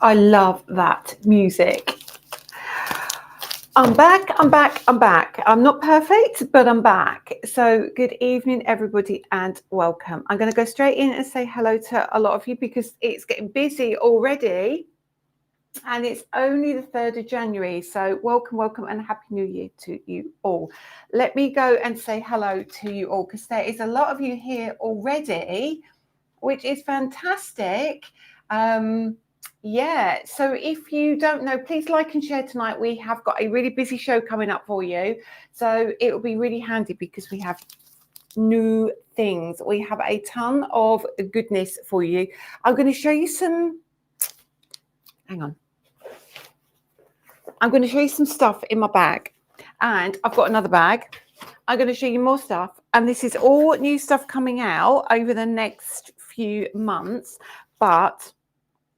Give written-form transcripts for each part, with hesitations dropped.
I love that music. I'm back. I'm not perfect, but I'm back. So good evening, everybody, and welcome. I'm going to go straight in and say hello to a lot of you because it's getting busy already. And it's only the 3rd of January. So welcome, and Happy New Year to you all. Let me go and say hello to you all because there is a lot of you here already, which is fantastic. Yeah, so if you don't know, please like and share tonight. We have got a really busy show coming up for you. So it will be really handy because we have new things. We have a ton of goodness for you. I'm going to show you some, hang on. I'm going to show you some stuff in my bag. And I've got another bag. I'm going to show you more stuff. And this is all new stuff coming out over the next few months. But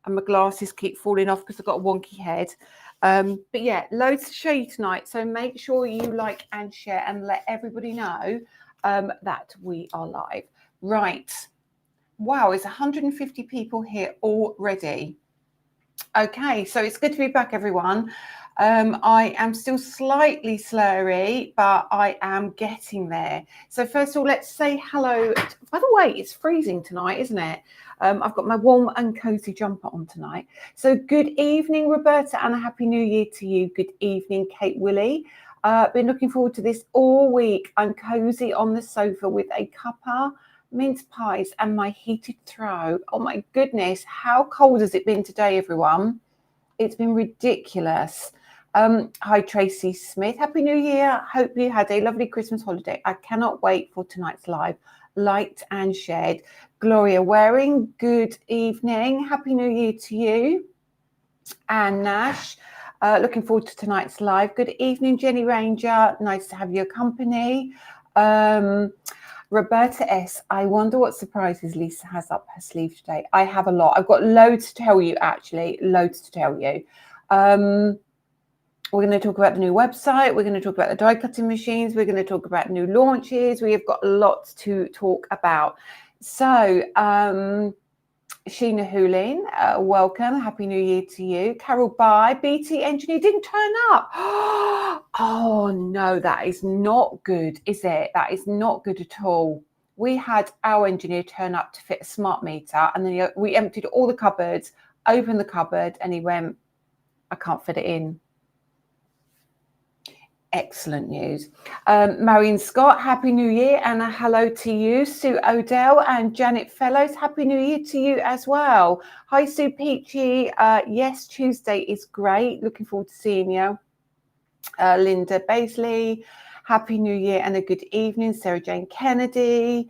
and my glasses keep falling off because I've got a wonky head. But yeah, loads to show you tonight. So make sure you like and share and let everybody know that we are live. Right. Wow, it's 150 people here already. Okay, so it's good to be back, everyone. I am still slightly slurry, but I am getting there. So first of all, let's say hello. By the way, it's freezing tonight, isn't it? I've got my warm and cozy jumper on tonight. So good evening, Roberta, and a Happy New Year to you. Good evening, Kate Willie. Been looking forward to this all week. I'm cozy on the sofa with a cuppa, mince pies, and my heated throw. Oh my goodness, how cold has it been today, everyone? It's been ridiculous. Hi, Tracy Smith. Happy New Year. Hope you had a lovely Christmas holiday. I cannot wait for tonight's live. Liked and shared. Gloria Waring, good evening. Happy New Year to you. Anne Nash, looking forward to tonight's live. Good evening, Jenny Ranger. Nice to have your company. Roberta S. I wonder what surprises Lisa has up her sleeve today. I have a lot. I've got loads to tell you, actually. Loads to tell you. We're going to talk about the new website. We're going to talk about the die cutting machines. We're going to talk about new launches. We have got lots to talk about. So, Sheena Hoolin, welcome. Happy New Year to you. Carol Bye, BT engineer didn't turn up. Oh, no, that is not good, is it? That is not good at all. We had our engineer turn up to fit a smart meter, and then we emptied all the cupboards, opened the cupboard, and he went, I can't fit it in. Excellent news. Marion Scott, Happy New Year, and a hello to you. Sue Odell and Janet Fellows, Happy New Year to you as well. Hi, Sue Peachy. Yes, Tuesday is great. Looking forward to seeing you. Linda Baisley, Happy New Year and a good evening. Sarah Jane Kennedy,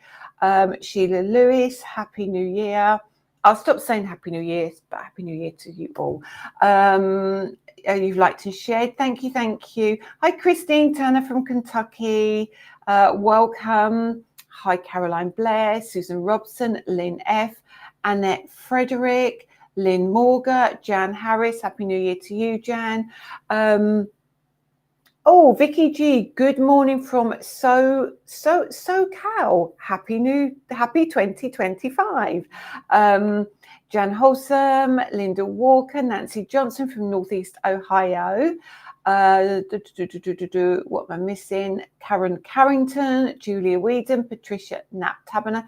Sheila Lewis, Happy New Year. I'll stop saying Happy New Year, but Happy New Year to you all. You've liked and shared. Thank you. Hi, Christine Turner from Kentucky. Welcome. Hi, Caroline Blair, Susan Robson, Lynn F, Annette Frederick, Lynn Morga, Jan Harris. Happy New Year to you, Jan. Oh, Vicky G, good morning from SoCal. Happy 2025. Jan Wholesome, Linda Walker, Nancy Johnson from Northeast Ohio. What am I missing? Karen Carrington, Julia Whedon, Patricia Knapp-Taberner.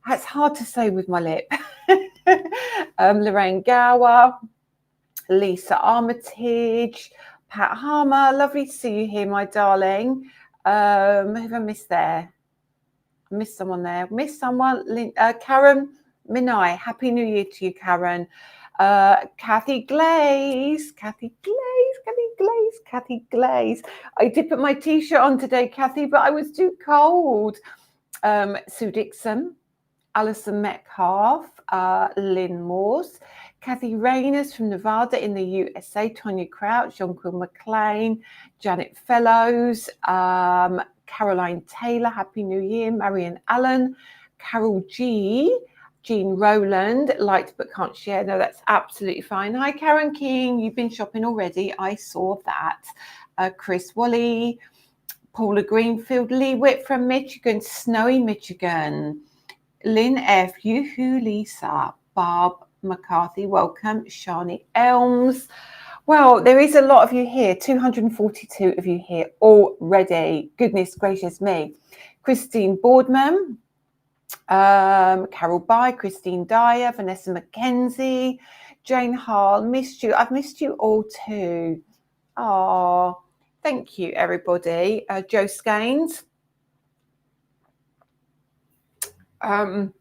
That's hard to say with my lip. Lorraine Gower, Lisa Armitage, Pat Harmer, lovely to see you here, my darling. Who have I missed there? I missed someone there. Karen Minai, Happy New Year to you, Karen. Kathy Glaze. I did put my t-shirt on today, Kathy, but I was too cold. Sue Dixon, Alison Metcalf, Lynn Morse, Kathy Rayners from Nevada in the USA, Tonya Crouch, Jean-Claude McLean, Janet Fellows, Caroline Taylor, Happy New Year, Marion Allen, Carol G, Jean Rowland, liked but can't share. No, that's absolutely fine. Hi, Karen King. You've been shopping already. I saw that. Chris Wally, Paula Greenfield, Lee Witt from Michigan, snowy Michigan. Lynn F, Yoo-hoo Lisa, Barb McCarthy, welcome. Shani Elms. Well, there is a lot of you here, 242 of you here already. Goodness gracious me. Christine Boardman, Carol By, Christine Dyer, Vanessa McKenzie, Jane Hall, missed you. I've missed you all too. Oh, thank you, everybody. Joe Scaines, Dawn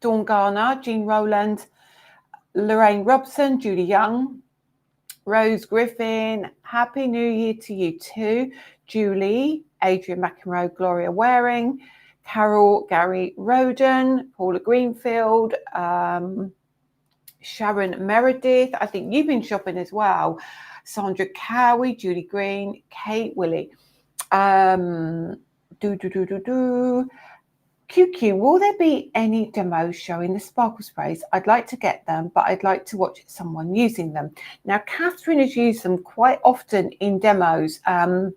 Garner, Jean Rowland, Lorraine Robson, Julie Young, Rose Griffin, Happy New Year to you too. Julie, Adrian McEnroe, Gloria Waring, Carol, Gary Roden, Paula Greenfield, Sharon Meredith. I think you've been shopping as well. Sandra Cowie, Julie Green, Kate Willie. QQ, will there be any demos showing the sparkle sprays? I'd like to get them, but I'd like to watch someone using them. Now, Catherine has used them quite often in demos and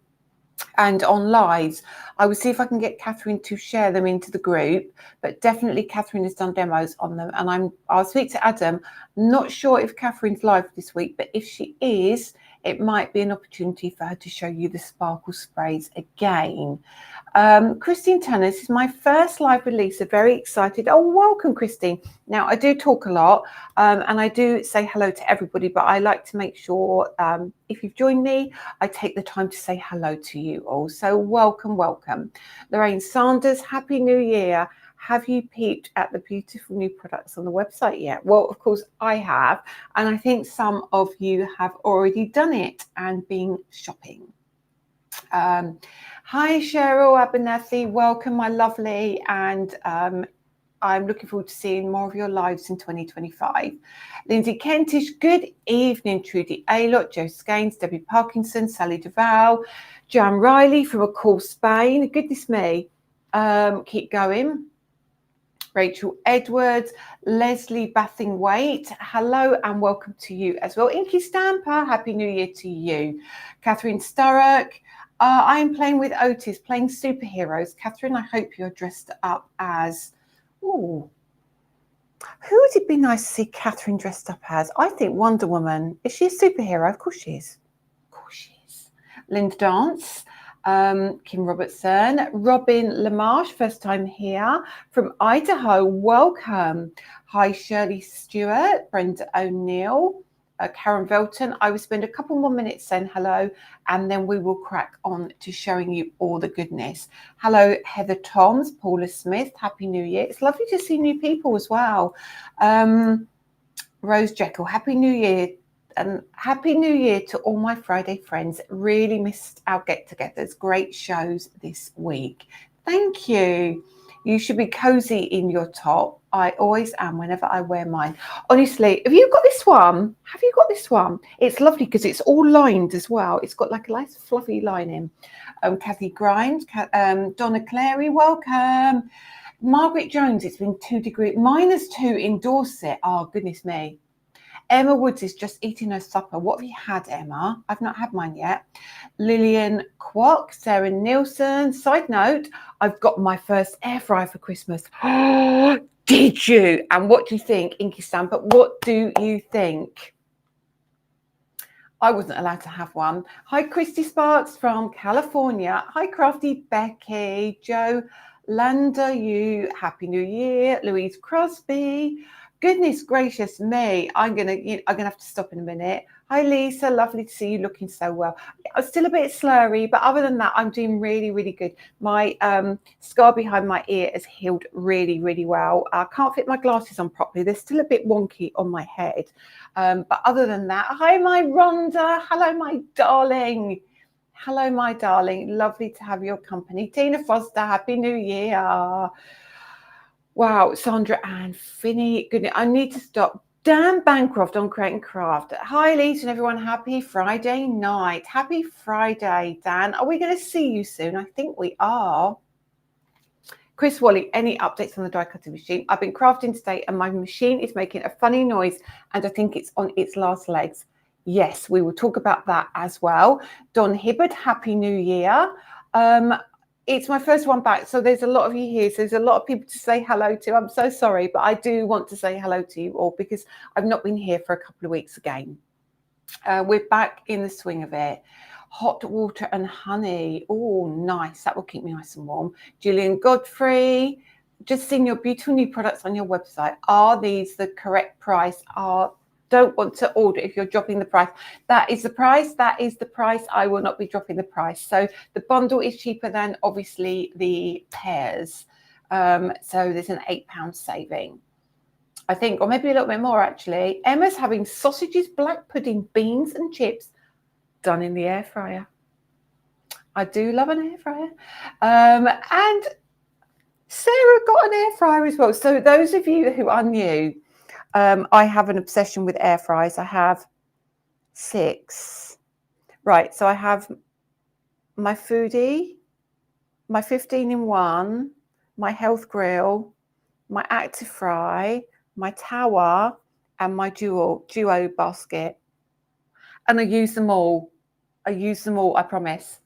on lives. I will see if I can get Catherine to share them into the group, but definitely Catherine has done demos on them. And I'll speak to Adam. Not sure if Catherine's live this week, but if she is, it might be an opportunity for her to show you the sparkle sprays again. Christine Turner, this is my first live release. So very excited. Oh, welcome, Christine. Now, I do talk a lot and I do say hello to everybody, but I like to make sure if you've joined me, I take the time to say hello to you all. So welcome, welcome. Lorraine Sanders, Happy New Year. Have you peeped at the beautiful new products on the website yet? Well, of course I have. And I think some of you have already done it and been shopping. Hi, Cheryl Abernathy. Welcome, my lovely. And I'm looking forward to seeing more of your lives in 2025. Lindsay Kentish, good evening. Trudy Aylott, Joe Scaines, Debbie Parkinson, Sally Duval, Jan Riley from A Call Spain. Goodness me. Keep going. Rachel Edwards, Leslie Bathingwaite, hello and welcome to you as well. Inky Stamper, Happy New Year to you. Catherine Sturrock, I am playing with Otis, playing superheroes. Catherine, I hope you're dressed up as, ooh, who would it be nice to see Catherine dressed up as? I think Wonder Woman. Is she a superhero? Of course she is. Of course she is. Linda Dance. Kim Robertson, Robin Lamarche, first time here from Idaho, welcome. Hi, Shirley Stewart, Brenda O'Neill, Karen Velton. I will spend a couple more minutes saying hello and then we will crack on to showing you all the goodness. Hello, Heather Toms, Paula Smith, Happy New Year. It's lovely to see new people as well. Rose Jekyll, Happy New Year. And Happy New Year to all my Friday friends. Really missed our get-togethers. Great shows this week. Thank you. You should be cozy in your top. I always am whenever I wear mine. Honestly, have you got this one? Have you got this one? It's lovely because it's all lined as well. It's got like a nice fluffy lining. Kathy Grimes, Donna Clary, welcome. Margaret Jones, it's been -2 in Dorset. Oh, goodness me. Emma Woods is just eating her supper. What have you had, Emma? I've not had mine yet. Lillian Kwok, Sarah Nielsen. Side note, I've got my first air fryer for Christmas. Oh, did you? And what do you think, Inky Stamper? What do you think? I wasn't allowed to have one. Hi, Christy Sparks from California. Hi, Crafty Becky. Joe Landa, you. Happy New Year. Louise Crosby. Goodness gracious me, I'm gonna have to stop in a minute. Hi Lisa, lovely to see you looking so well. I'm still a bit slurry, but other than that, I'm doing really, really good. My scar behind my ear has healed really, really well. I can't fit my glasses on properly. They're still a bit wonky on my head. But other than that, hi my Rhonda, hello my darling. Hello my darling, lovely to have your company. Tina Foster, Happy New Year. Wow, Sandra Ann Finney, goodness, I need to stop. Dan Bancroft on Create and Craft. Hi, Lisa and everyone. Happy Friday night. Happy Friday, Dan. Are we going to see you soon? I think we are. Chris Wally, any updates on the die cutting machine? I've been crafting today and my machine is making a funny noise and I think it's on its last legs. Yes, we will talk about that as well. Don Hibbard, Happy New Year. it's my first one back. So there's a lot of you here. So there's a lot of people to say hello to. I'm so sorry, but I do want to say hello to you all because I've not been here for a couple of weeks again. We're back in the swing of it. Hot water and honey. Oh, nice. That will keep me nice and warm. Julian Godfrey, just seeing your beautiful new products on your website. Are these the correct price? Don't want to order if you're dropping the price. That is the price. That is the price. I will not be dropping the price. So the bundle is cheaper than obviously the pairs. So there's an £8 saving, I think, or maybe a little bit more actually. Emma's having sausages, black pudding, beans and chips done in the air fryer. I do love an air fryer. And Sarah got an air fryer as well. So those of you who are new, I have an obsession with air fryers. I have 6. Right, so I have my Foodie, my 15-in-1, my Health Grill, my Active Fry, my Tower, and my Duo basket. And I use them all. I promise.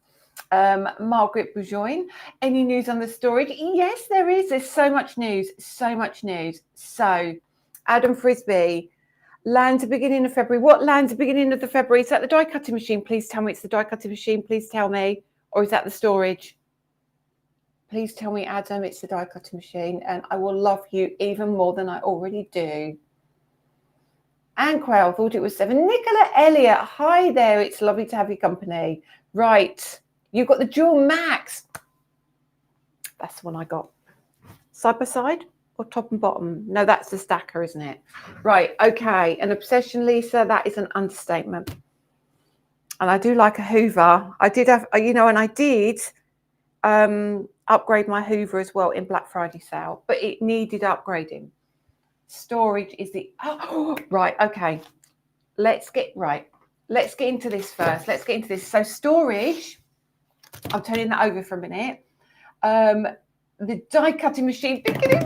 Margaret Boujoin, any news on the storage? Yes, there is. There's so much news. So Adam Frisbee, lands the beginning of February. What lands the beginning of the February? Is that the die cutting machine? Please tell me it's the die cutting machine. Please tell me. Or is that the storage? Please tell me, Adam, it's the die cutting machine, and I will love you even more than I already do. Anne Quayle thought it was 7. Nicola Elliott, hi there. It's lovely to have your company. Right, you've got the Dual Max. That's the one I got. Side by side or top and bottom? No, that's the stacker, isn't it? Right, okay. An obsession, Lisa, that is an understatement. And I do like a Hoover. I did have, and I did upgrade my Hoover as well in Black Friday sale, but it needed upgrading. Storage is the right. Okay, let's get into this first. Let's get into this. So storage, I'm turning that over for a minute. The die cutting machine, beginning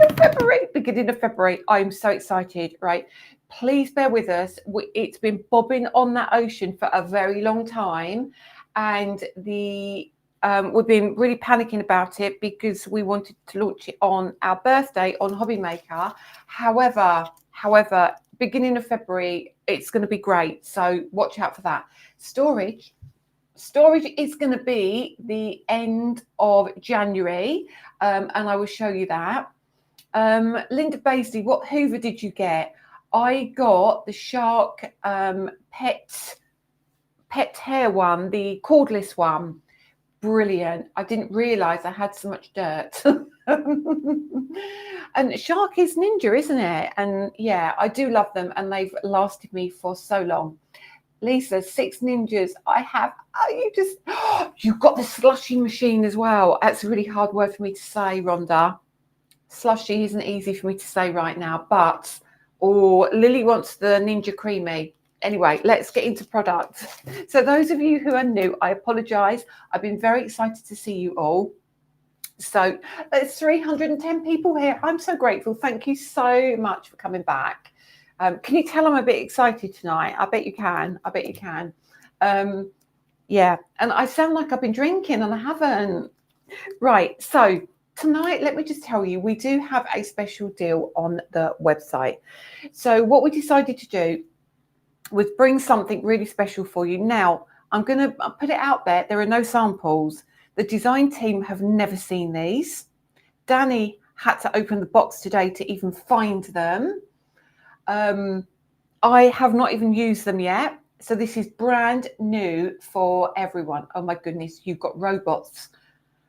of February. I'm so excited. Right, please bear with us. It's been bobbing on that ocean for a very long time, and we've been really panicking about it because we wanted to launch it on our birthday on Hobby Maker. However, beginning of February, it's going to be great. So watch out for that. Storage is going to be the end of January, and I will show you that. Linda Basley, what Hoover did you get? I got the Shark pet hair one, the cordless one. Brilliant. I didn't realize I had so much dirt. And Shark is ninja, isn't it? And yeah, I do love them, and they've lasted me for so long. Lisa, 6 ninjas. I have. You got the slushy machine as well. That's a really hard word for me to say, Rhonda. Slushy isn't easy for me to say right now, but Lily wants the Ninja Creamy. Anyway, let's get into products. So those of you who are new, I apologize. I've been very excited to see you all. So there's 310 people here. I'm so grateful. Thank you so much for coming back. Can you tell I'm a bit excited tonight? I bet you can. Yeah, and I sound like I've been drinking and I haven't. Right, so tonight, let me just tell you, we do have a special deal on the website. So what we decided to do was bring something really special for you. Now, I'm going to put it out there. There are no samples. The design team have never seen these. Danny had to open the box today to even find them. I have not even used them yet. So this is brand new for everyone. Oh my goodness, you've got robots.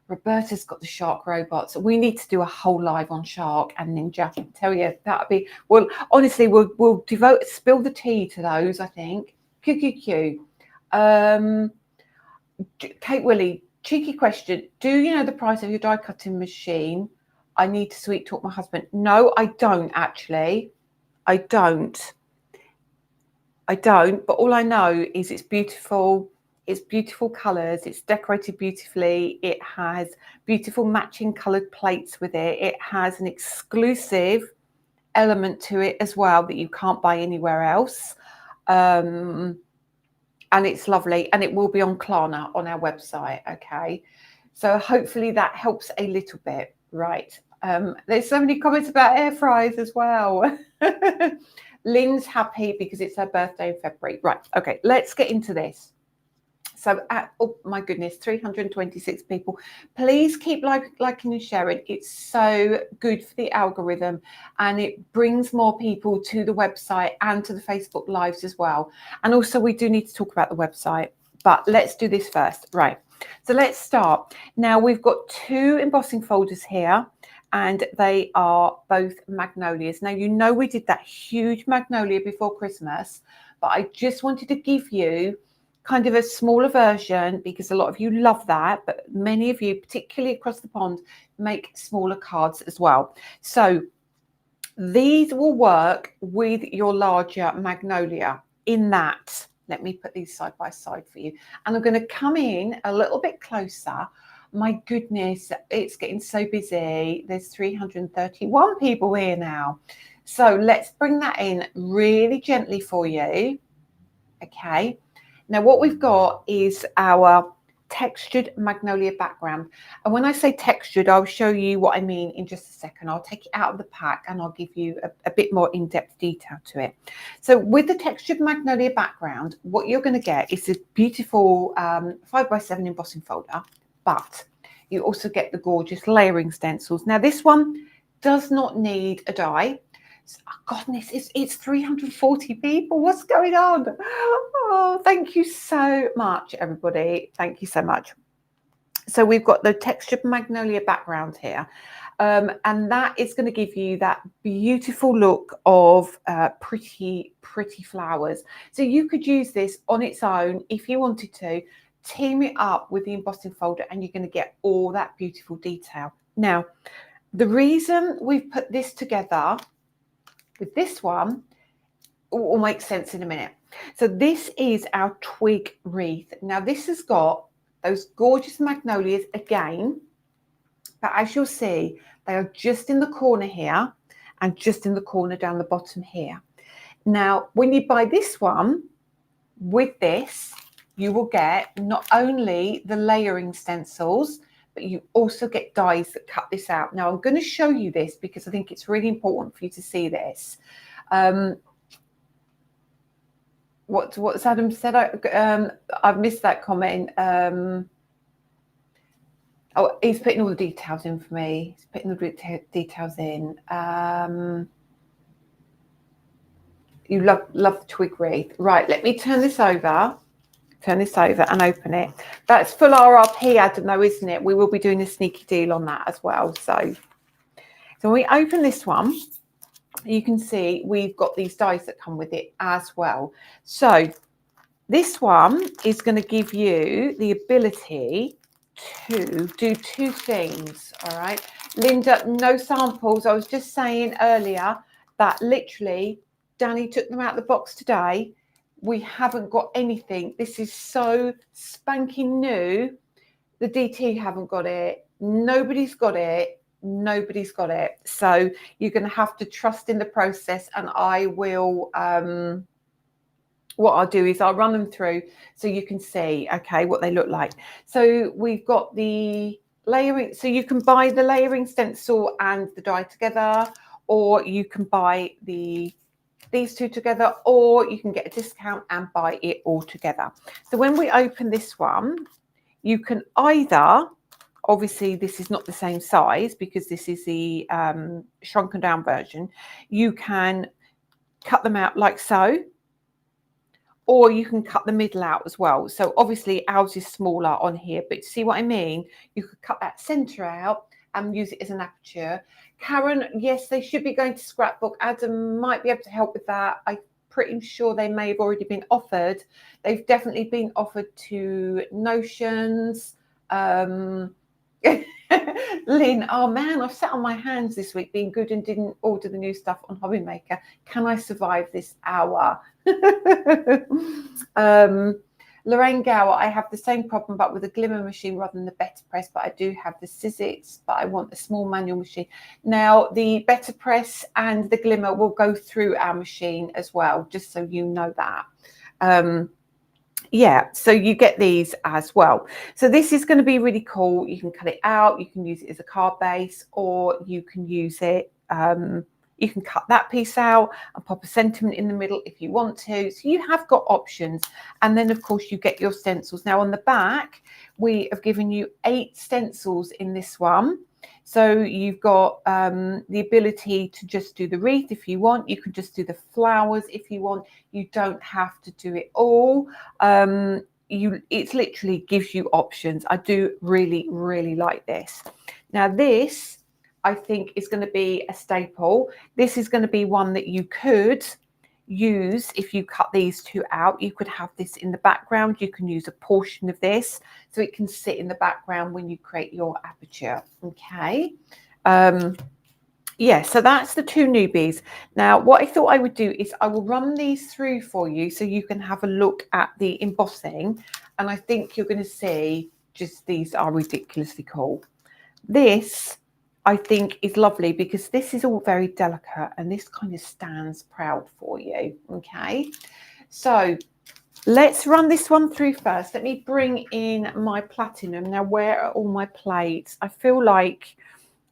Roberta's got the Shark robots. We need to do a whole live on Shark and Ninja. I tell you, that'd be, well, honestly, we'll spill the tea to those, I think. QQQ. Kate Willie, cheeky question. Do you know the price of your die cutting machine? I need to sweet talk my husband. No, I don't actually. I don't. But all I know is it's beautiful. It's beautiful colours. It's decorated beautifully. It has beautiful matching coloured plates with it. It has an exclusive element to it as well that you can't buy anywhere else. And it's lovely. And it will be on Klarna on our website. Okay. So hopefully that helps a little bit, right? There's so many comments about air fryers as well. Lynn's happy because it's her birthday in February. Right, okay, let's get into this. So, oh my goodness, 326 people. Please keep liking and sharing. It's so good for the algorithm, and it brings more people to the website and to the Facebook Lives as well. And also, we do need to talk about the website, but let's do this first. Right, so let's start. Now, we've got 2 embossing folders here, and they are both magnolias. Now, you know we did that huge magnolia before Christmas, but I just wanted to give you kind of a smaller version because a lot of you love that, but many of you, particularly across the pond, make smaller cards as well. So these will work with your larger magnolia in that. Let me put these side by side for you. And I'm going to come in a little bit closer. My goodness, it's getting so busy. There's 331 people here now. So let's bring that in really gently for you. Okay. Now, what we've got is our textured magnolia background. And when I say textured, I'll show you what I mean in just a second. I'll take it out of the pack and I'll give you a bit more in-depth detail to it. So with the textured magnolia background, what you're going to get is a beautiful 5x7 embossing folder, but you also get the gorgeous layering stencils. Now, this one does not need a die. Oh, goodness, it's 340 people. What's going on? Oh, thank you so much, everybody. Thank you so much. So we've got the textured magnolia background here. And that is going to give you that beautiful look of pretty flowers. So you could use this on its own if you wanted to, team it up with the embossing folder, and you're going to get all that beautiful detail. Now, the reason we've put this together with this one will make sense in a minute. So this is our twig wreath. Now this has got those gorgeous magnolias again, but as you'll see, they are just in the corner here and just in the corner down the bottom here. Now, when you buy this one, with this, you will get not only the layering stencils, but you also get dies that cut this out. Now, I'm going to show you this because I think it's really important for you to see this. What's Adam said? I've missed that comment. Oh, he's putting all the details in for me. He's putting the details in. You love the twig wreath. Right, let me turn this over and open it. That's full RRP, Adam, though, isn't it? We will be doing a sneaky deal on that as well. So when we open this one, you can see we've got these dies that come with it as well. So this one is going to give you the ability to do 2 things. All right, Linda, no samples. I was just saying earlier that literally Danny took them out of the box today. We haven't got anything. This is so spanking new. The DT haven't got it. Nobody's got it. So you're going to have to trust in the process, and I will what I'll do is I'll run them through so you can see, okay, what they look like. So we've got the layering. So you can buy the layering stencil and the die together, or you can buy these 2 together, or you can get a discount and buy it all together. So when we open this one, you can either, obviously this is not the same size because this is the shrunken down version, you can cut them out like so, or you can cut the middle out as well. So obviously ours is smaller on here, but see what I mean? You could cut that center out and use it as an aperture. Karen, yes, they should be going to scrapbook. Adam might be able to help with that. I'm pretty sure they may have already been offered. They've definitely been offered to Notions. Lynn, oh man, I've sat on my hands this week being good and didn't order the new stuff on Hobby Maker. Can I survive this hour? Lorraine Gower, I have the same problem but with a glimmer machine rather than the Better Press, but I do have the scissors, but I want a small manual machine. Now the Better Press and the glimmer will go through our machine as well, just so you know that. Yeah, so you get these as well. So this is going to be really cool. You can cut it out, you can use it as a card base, or you can use it, you can cut that piece out and pop a sentiment in the middle if you want to. So you have got options. And then of course you get your stencils. Now on the back, we have given you 8 stencils in this one. So you've got the ability to just do the wreath if you want. You can just do the flowers if you want. You don't have to do it all. It literally gives you options. I do really, really like this. Now this, I think, is going to be a staple. This is going to be one that you could use if you cut these 2 out. You could have this in the background. You can use a portion of this so it can sit in the background when you create your aperture. Okay. Yeah, so that's the 2 newbies. Now, what I thought I would do is I will run these through for you so you can have a look at the embossing. And I think you're going to see just these are ridiculously cool. This, I think, is lovely because this is all very delicate and this kind of stands proud for you. Okay, so let's run this one through first. Let me bring in my platinum. Now, where are all my plates? I feel like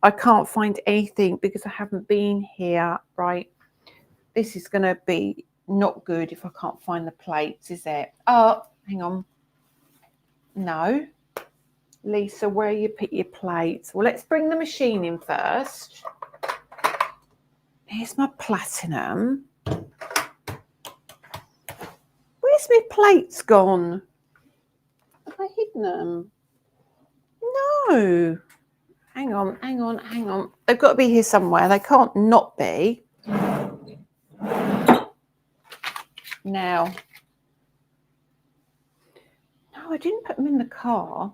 I can't find anything because I haven't been here. Right, this is going to be not good if I can't find the plates, is it? Oh, hang on. No. Lisa, where you put your plates? Well, let's bring the machine in first. Here's my platinum. Where's my plates gone? Have I hidden them? No. Hang on, hang on, hang on. They've got to be here somewhere. They can't not be. Now. No, I didn't put them in the car.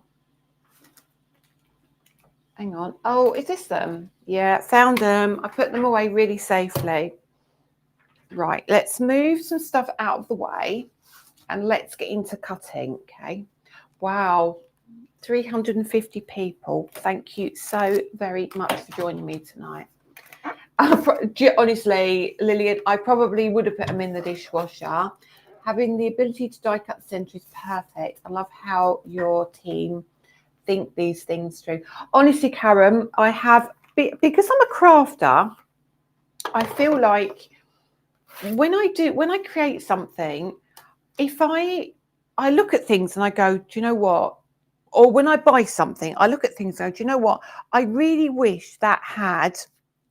Hang on. Oh, is this them? Yeah, found them. I put them away really safely. Right, let's move some stuff out of the way and let's get into cutting, okay? Wow, 350 people. Thank you so very much for joining me tonight. Honestly, Lillian, I probably would have put them in the dishwasher. Having the ability to die cut the centre is perfect. I love how your team think these things through. Honestly, Karen, I have, because I'm a crafter, I feel like when I create something, if I look at things and I go, do you know what? Or when I buy something, I look at things and go, do you know what? I really wish that had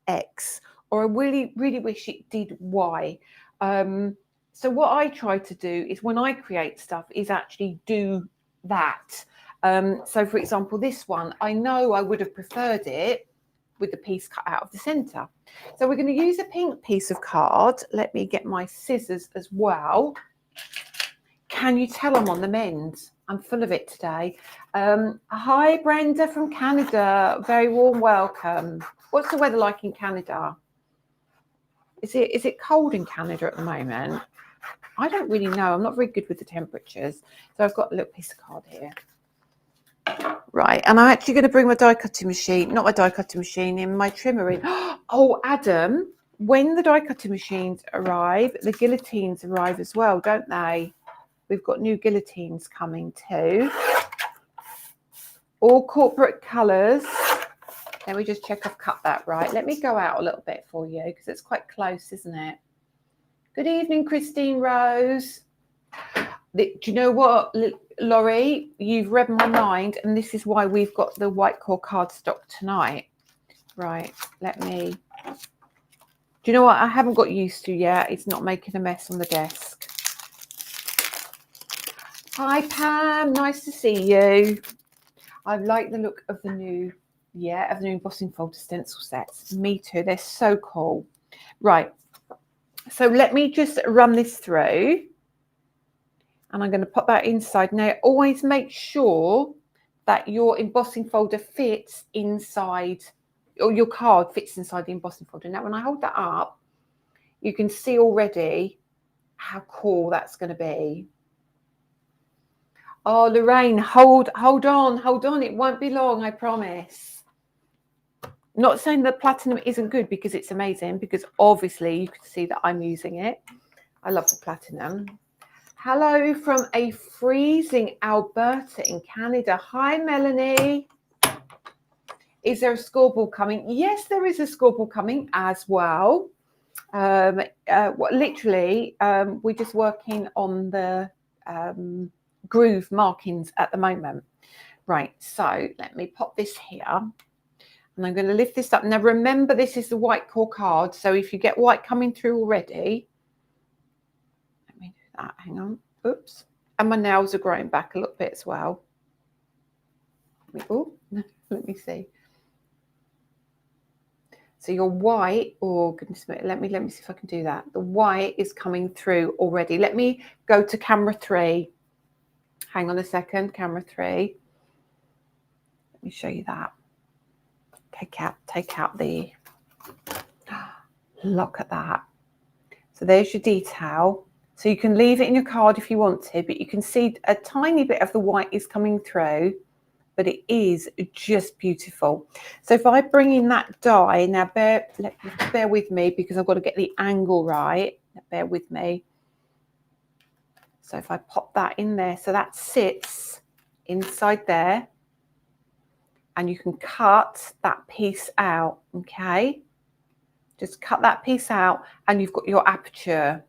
X, or I really, really wish it did Y. So what I try to do is when I create stuff is actually do that. So for example, this one, I know I would have preferred it with the piece cut out of the center. So we're going to use a pink piece of card. Let me get my scissors as well. Can you tell I'm on the mend? I'm full of it today. Hi, Brenda from Canada. Very warm welcome. What's the weather like in Canada? Is it cold in Canada at the moment? I don't really know. I'm not very good with the temperatures. So I've got a little piece of card here. Right, and I'm actually going to bring my die cutting machine, not my die cutting machine, in my trimmer in. Oh, Adam, when the die cutting machines arrive, the guillotines arrive as well, don't they? We've got new guillotines coming too. All corporate colours. Let me just check I've cut that right. Let me go out a little bit for you because it's quite close, isn't it? Good evening, Christine Rose. Do you know what, Laurie? You've read my mind, and this is why we've got the white core cardstock tonight. Right, let me. Do you know what I haven't got used to yet? It's not making a mess on the desk. Hi, Pam. Nice to see you. I like the look of the new, of the new embossing folder stencil sets. Me too. They're so cool. Right. So let me just run this through. And I'm going to pop that inside. Now, always make sure that your embossing folder fits inside, or your card fits inside the embossing folder. Now, when I hold that up, you can see already how cool that's going to be. Oh, Lorraine, hold on. It won't be long, I promise. Not saying that platinum isn't good because it's amazing, because obviously you can see that I'm using it. I love the platinum. Hello from a freezing Alberta in Canada. Hi, Melanie. Is there a scoreboard coming? Yes, there is a scoreboard coming as well. Literally, we're just working on the groove markings at the moment. Right, so let me pop this here. And I'm going to lift this up. Now, remember, this is the white core card. So if you get white coming through already, let me do that. Hang on. Oops. And my nails are growing back a little bit as well. Oh, let me see. So your white, oh goodness me, let me see if I can do that. The white is coming through already. Let me go to camera 3. Hang on a second, camera 3. Let me show you that. Take out the, look at that. So there's your detail. So you can leave it in your card if you want to, but you can see a tiny bit of the white is coming through. But it is just beautiful. So if I bring in that die, now bear with me because I've got to get the angle right. Bear with me. So if I pop that in there, so that sits inside there, and you can cut that piece out, okay? Just cut that piece out and you've got your aperture.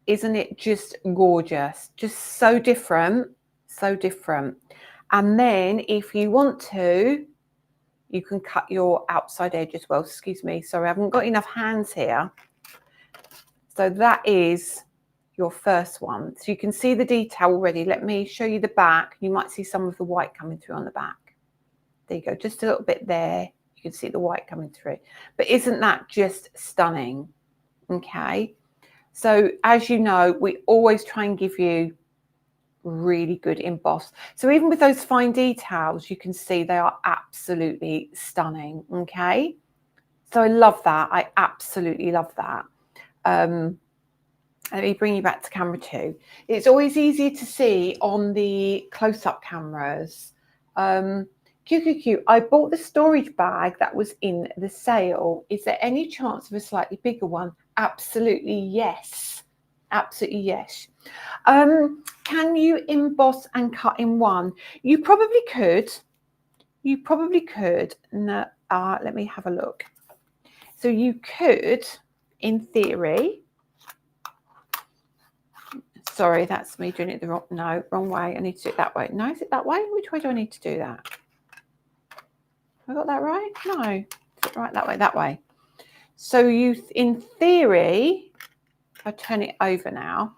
Isn't it just gorgeous? Just so different, so different. And then if you want to, you can cut your outside edge as well. Excuse me, sorry, I haven't got enough hands here. So that is your first one. So you can see the detail already. Let me show you the back. You might see some of the white coming through on the back. There you go, just a little bit there. You can see the white coming through. But isn't that just stunning? Okay. So as you know, we always try and give you really good embossed. So even with those fine details, you can see they are absolutely stunning. Okay, so I love that. I absolutely love that. Let me bring you back to camera 2. It's always easier to see on the close-up cameras. QQQ, I bought the storage bag that was in the sale. Is there any chance of a slightly bigger one? Absolutely yes. Absolutely yes. Can you emboss and cut in one? You probably could. You probably could. No, let me have a look. So you could, in theory. Sorry, that's me doing it the wrong way. I need to do it that way. No, is it that way? Which way do I need to do that? Have I got that right? No. Is it right that way? That way. So you, in theory, if I turn it over now,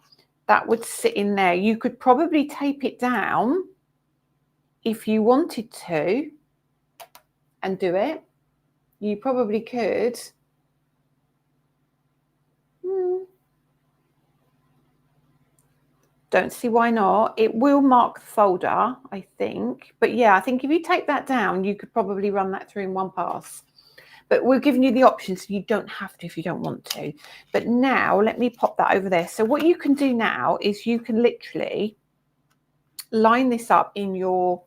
that would sit in there. You could probably tape it down if you wanted to and do it. You probably could. Don't see why not. It will mark the folder, I think. But yeah, I think if you take that down, you could probably run that through in one pass. But we're giving you the option, so you don't have to if you don't want to. But now let me pop that over there. So what you can do now is you can literally line this up in your,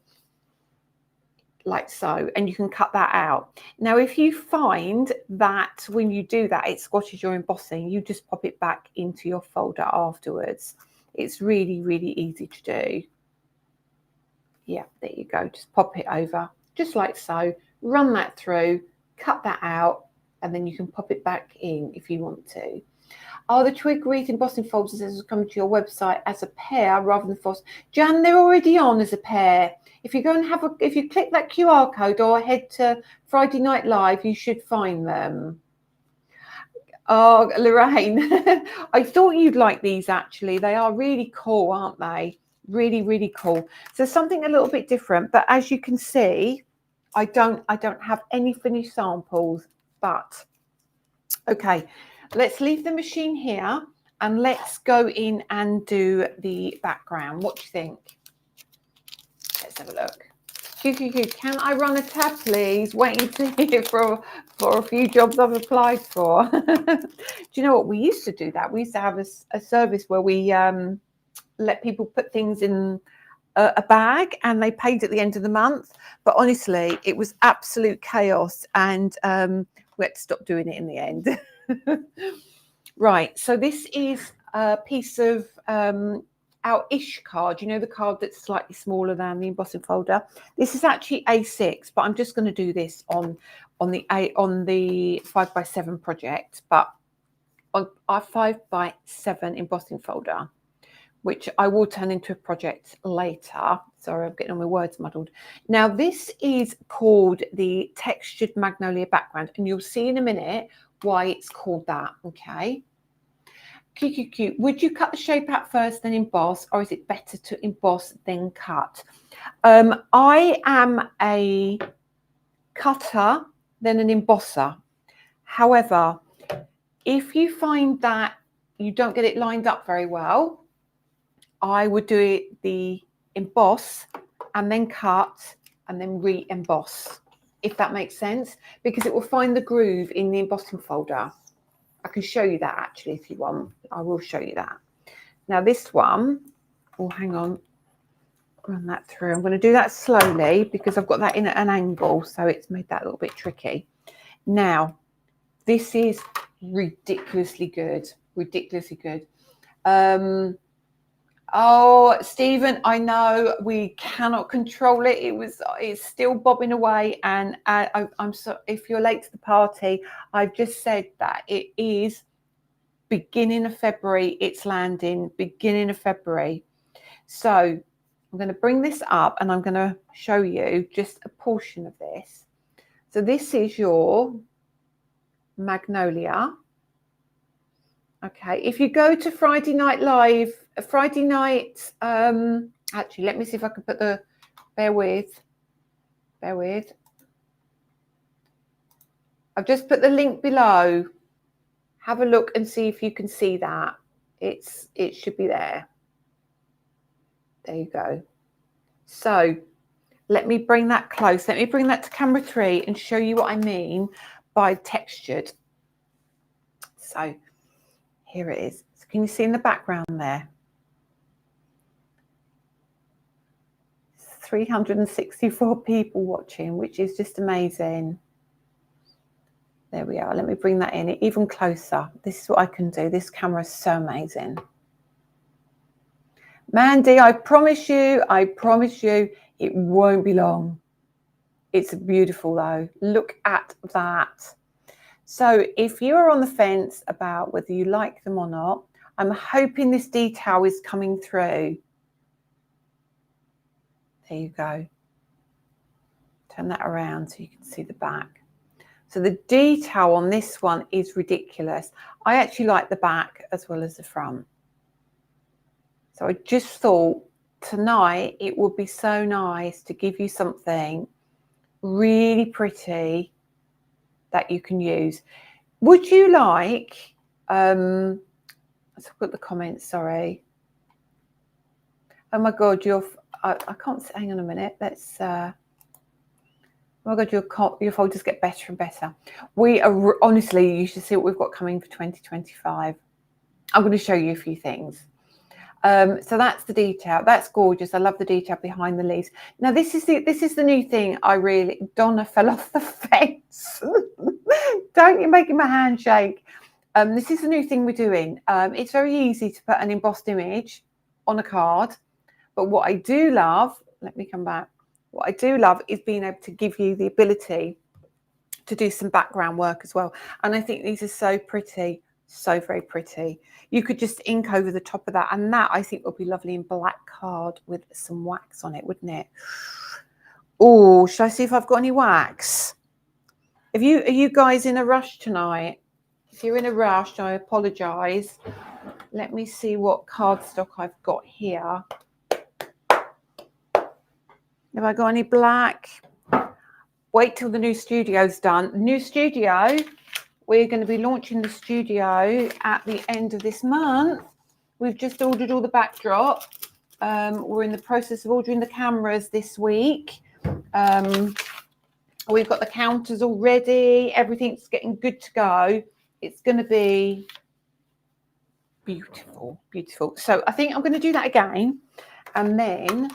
like so, and you can cut that out. Now, if you find that when you do that, it squashes your embossing, you just pop it back into your folder afterwards. It's really, really easy to do. Yeah, there you go. Just pop it over, just like so. Run that through, cut that out, and then you can pop it back in if you want to. Are the twig wreath embossing folders coming to your website as a pair rather than false? Jan, they're already on as a pair. If you go and have a, if you click that QR code or head to Friday Night Live, you should find them. Oh, Lorraine, I thought you'd like these actually. They are really cool, aren't they? Really, really cool. So something a little bit different, but as you can see, I don't have any finished samples, but okay, let's leave the machine here and let's go in and do the background. What do you think? Let's have a look. Can I run a tab, please? Waiting to hear for a few jobs I've applied for. Do you know what? We used to do that. We used to have a service where we let people put things in a bag and they paid at the end of the month. But honestly, it was absolute chaos and we had to stop doing it in the end. Right. So this is a piece of our ish card, you know, the card that's slightly smaller than the embossing folder. This is actually A6, but I'm just going to do this on the 5x7 project, but on our 5x7 embossing folder, which I will turn into a project later. Sorry, I'm getting all my words muddled. Now, this is called the Textured Magnolia Background, and you'll see in a minute why it's called that, okay? QQQ, would you cut the shape out first, then emboss, or is it better to emboss, then cut? I am a cutter, then an embosser. However, if you find that you don't get it lined up very well, I would do it the emboss and then cut and then re-emboss, if that makes sense, because it will find the groove in the embossing folder. I can show you that actually if you want. I will show you that. Now this one, oh, hang on, run that through. I'm going to do that slowly because I've got that in at an angle, so it's made that a little bit tricky. Now, this is ridiculously good, ridiculously good. Oh, Stephen, I know we cannot control it. It's still bobbing away, and I'm so. If you're late to the party, I've just said that it is beginning of February. It's landing beginning of February. So I'm going to bring this up, and I'm going to show you just a portion of this. So this is your Magnolia. Okay, if you go to Friday Night Live, Friday night, actually, let me see if I can put the, bear with. I've just put the link below. Have a look and see if you can see that. It should be there. There you go. So let me bring that close. Let me bring that to camera 3 and show you what I mean by textured. So here it is. So can you see in the background there? 364 people watching, which is just amazing. There we are. Let me bring that in even closer. This is what I can do. This camera is so amazing. Mandy, I promise you, it won't be long. It's beautiful though. Look at that. So if you are on the fence about whether you like them or not, I'm hoping this detail is coming through. There you go. Turn that around so you can see the back. So the detail on this one is ridiculous. I actually like the back as well as the front. So I just thought tonight it would be so nice to give you something really pretty that you can use. Would you like, let's look at the comments, sorry. Oh my God, I can't, hang on a minute. Let's, oh my God, your folders get better and better. We are, honestly, you should see what we've got coming for 2025. I'm going to show you a few things. So that's the detail. That's gorgeous. I love the detail behind the leaves. Now this is the new thing. Donna fell off the fence. Don't you making my hand shake. This is the new thing we're doing. It's very easy to put an embossed image on a card. But what I do love, let me come back. What I do love is being able to give you the ability to do some background work as well. And I think these are so pretty, so very pretty. You could just ink over the top of that. And that I think would be lovely in black card with some wax on it, wouldn't it? Oh, should I see if I've got any wax? Are you guys in a rush tonight? If you're in a rush, I apologise. Let me see what cardstock I've got here. Have I got any black? Wait till the new studio's done. The new studio, we're going to be launching the studio at the end of this month. We've just ordered all the backdrop. We're in the process of ordering the cameras this week. We've got the counters already. Everything's getting good to go. It's going to be beautiful, beautiful. So I think I'm going to do that again. And then,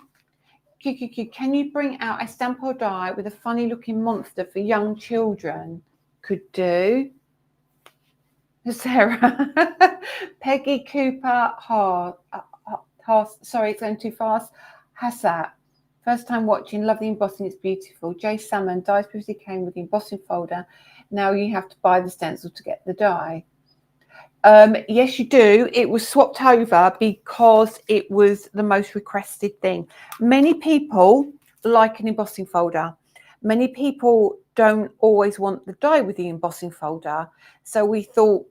QQQ, can you bring out a stamp or die with a funny looking monster for young children? Could do. Sarah. Peggy Cooper sorry, it's going too fast. Hassat. First time watching, love the embossing, it's beautiful. Jay Salmon, dies previously came with the embossing folder. Now you have to buy the stencil to get the die. Yes, you do. It was swapped over because it was the most requested thing. Many people like an embossing folder. Many people don't always want the die with the embossing folder. So we thought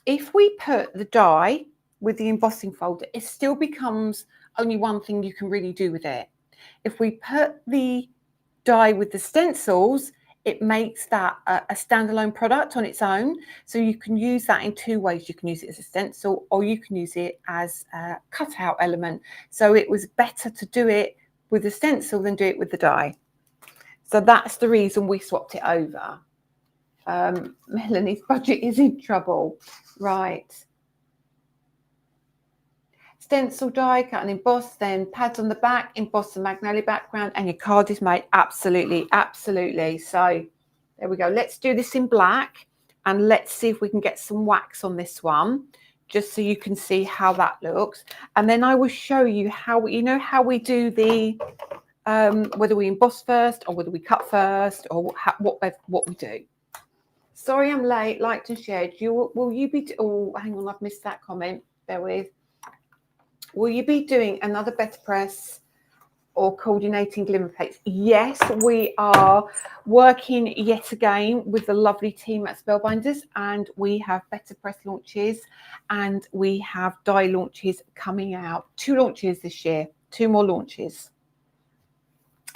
if we put the die with the embossing folder, it still becomes only one thing you can really do with it. If we put the die with the stencils, it makes that a standalone product on its own. So you can use that in two ways. You can use it as a stencil or you can use it as a cutout element. So it was better to do it with the stencil than do it with the die. So that's the reason we swapped it over. Melanie's budget is in trouble. Right. Stencil die, cut and emboss, then pads on the back, emboss the Magnolia background, and your card is made. Absolutely, absolutely. So there we go. Let's do this in black, and let's see if we can get some wax on this one, just so you can see how that looks. And then I will show you how, you know, how we do the, whether we emboss first or whether we cut first or what we do. Sorry, I'm late. Liked and shared. Will you be? Oh, hang on, I've missed that comment. Bear with. Will you be doing another better press or coordinating glimmer plates? Yes, we are working yet again with the lovely team at Spellbinders, and we have better press launches and we have die launches coming out. 2 launches this year, 2 more launches.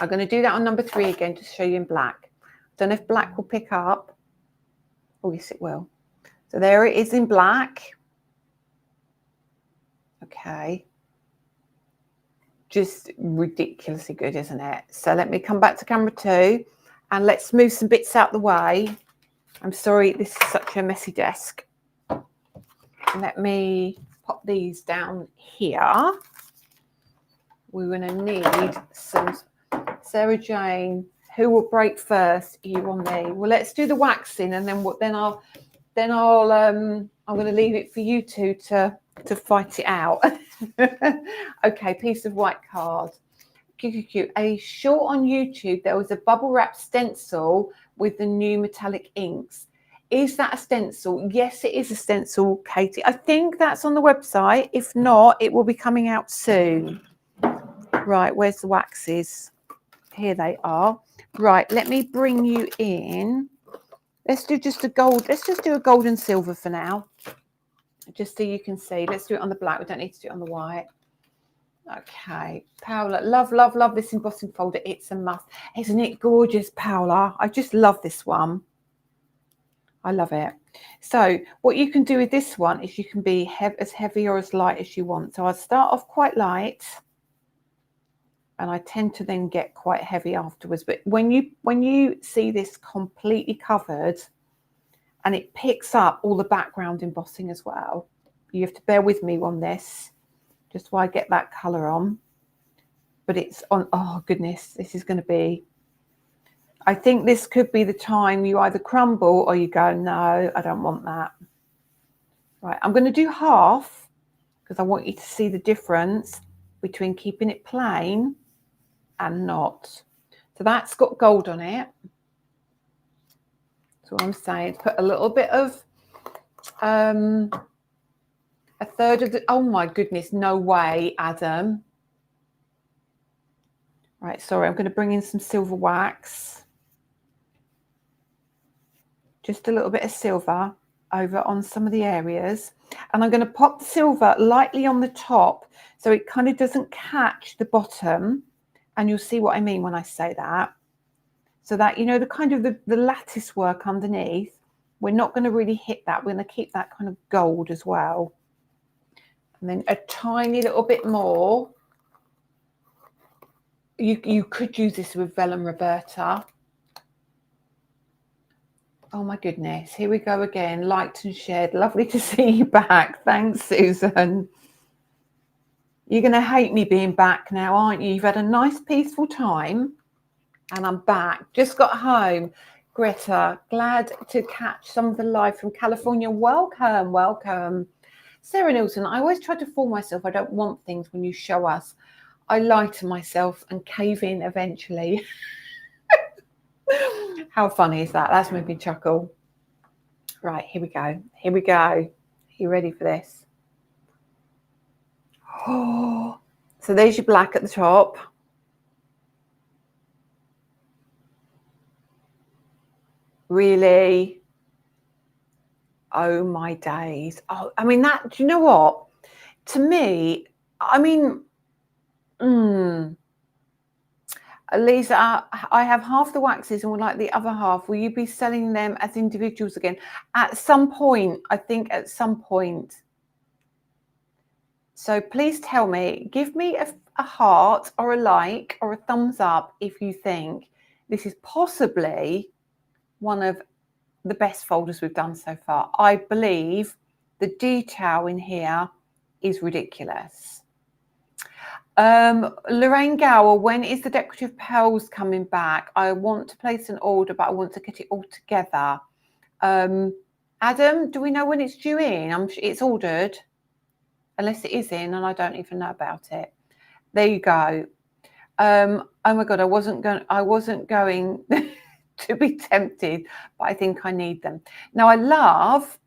I'm going to do that on number 3 again to show you in black. Don't know if black will pick up. Oh, yes, it will. So there it is in black. Okay. Just ridiculously good, isn't it? So let me come back to camera 2 and let's move some bits out the way. I'm sorry, this is such a messy desk. Let me pop these down here. We're going to need some. Sarah Jane, who will break first? You or me? Well, let's do the waxing, and then I'm going to leave it for you two to fight it out. Okay, piece of white card. Cute. A short on YouTube, there was a bubble wrap stencil with the new metallic inks. Is that a stencil? Yes, it is a stencil, Katie. I think that's on the website. If not, it will be coming out soon. Right, where's the waxes? Here they are. Right, let me bring you in. Let's do just a gold. Let's just do a gold and silver for now, just so you can see. Let's do it on the black. We don't need to do it on the white. Okay, Paola, love this embossing folder. It's a must. Isn't it gorgeous, Paola? I just love this one. I love it. So what you can do with this one is you can be as heavy or as light as you want. So I'll start off quite light, and I tend to then get quite heavy afterwards. But when you see this completely covered and it picks up all the background embossing as well, you have to bear with me on this, just while I get that colour on. But it's on, oh goodness, this is going to be, I think this could be the time you either crumble or you go, no, I don't want that. Right, I'm going to do half because I want you to see the difference between keeping it plain and not. So that's got gold on it. That's what I'm saying. Put a little bit of a third of the, oh my goodness, no way, Adam. Right, sorry, I'm going to bring in some silver wax. Just a little bit of silver over on some of the areas. And I'm going to pop the silver lightly on the top so it kind of doesn't catch the bottom. And you'll see what I mean when I say that. So that, you know, the kind of the lattice work underneath, we're not going to really hit that. We're going to keep that kind of gold as well. And then a tiny little bit more. You could use this with Vellum Roberta. Oh my goodness, here we go again. Liked and shared. Lovely to see you back. Thanks, Susan. You're going to hate me being back now, aren't you? You've had a nice, peaceful time. And I'm back. Just got home. Greta, glad to catch some of the live from California. Welcome, welcome. Sarah Nilsson, I always try to fool myself. I don't want things when you show us. I lie to myself and cave in eventually. How funny is that? That's made me chuckle. Right, here we go. Here we go. Are you ready for this? Oh, so there's your black at the top. Really? Oh my days. Oh, I mean, that, do you know what? To me, I mean, Lisa, I have half the waxes and would like the other half. Will you be selling them as individuals again? At some point, I think at some point. So please tell me, give me a heart or a like or a thumbs up if you think this is possibly one of the best folders we've done so far. I believe the detail in here is ridiculous. Lorraine Gower, when is the decorative pearls coming back? I want to place an order, but I want to get it all together. Adam, do we know when it's due in? I'm sure it's ordered, unless it is in and I don't even know about it. There you go. Oh my God, I wasn't going to be tempted, but I think I need them. Now I love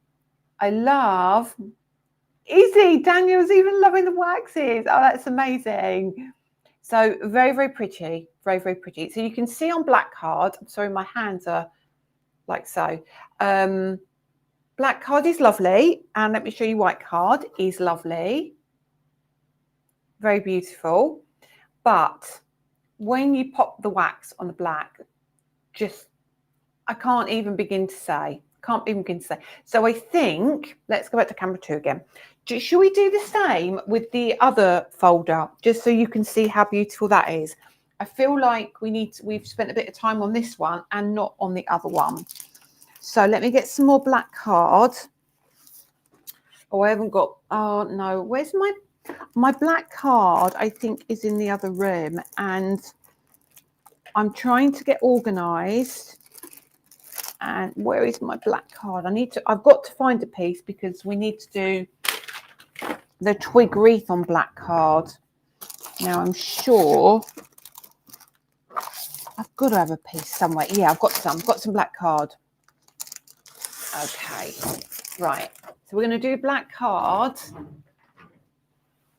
Izzy, Daniel's even loving the waxes. Oh, that's amazing. So very, very pretty. Very, very pretty. So you can see on black card, I'm sorry, my hands are like so. Black card is lovely. And let me show you white card is lovely. Very beautiful. But when you pop the wax on the black, just, I can't even begin to say. So I think, let's go back to camera 2 again. Should we do the same with the other folder, just so you can see how beautiful that is? I feel like we've spent a bit of time on this one and not on the other one. So let me get some more black card. Oh, I haven't got, oh no, where's my black card? I think is in the other room, and I'm trying to get organized. And where is my black card? I've got to find a piece because we need to do the twig wreath on black card. Now I'm sure I've got to have a piece somewhere. Yeah, I've got some black card. Okay, right. So we're going to do black card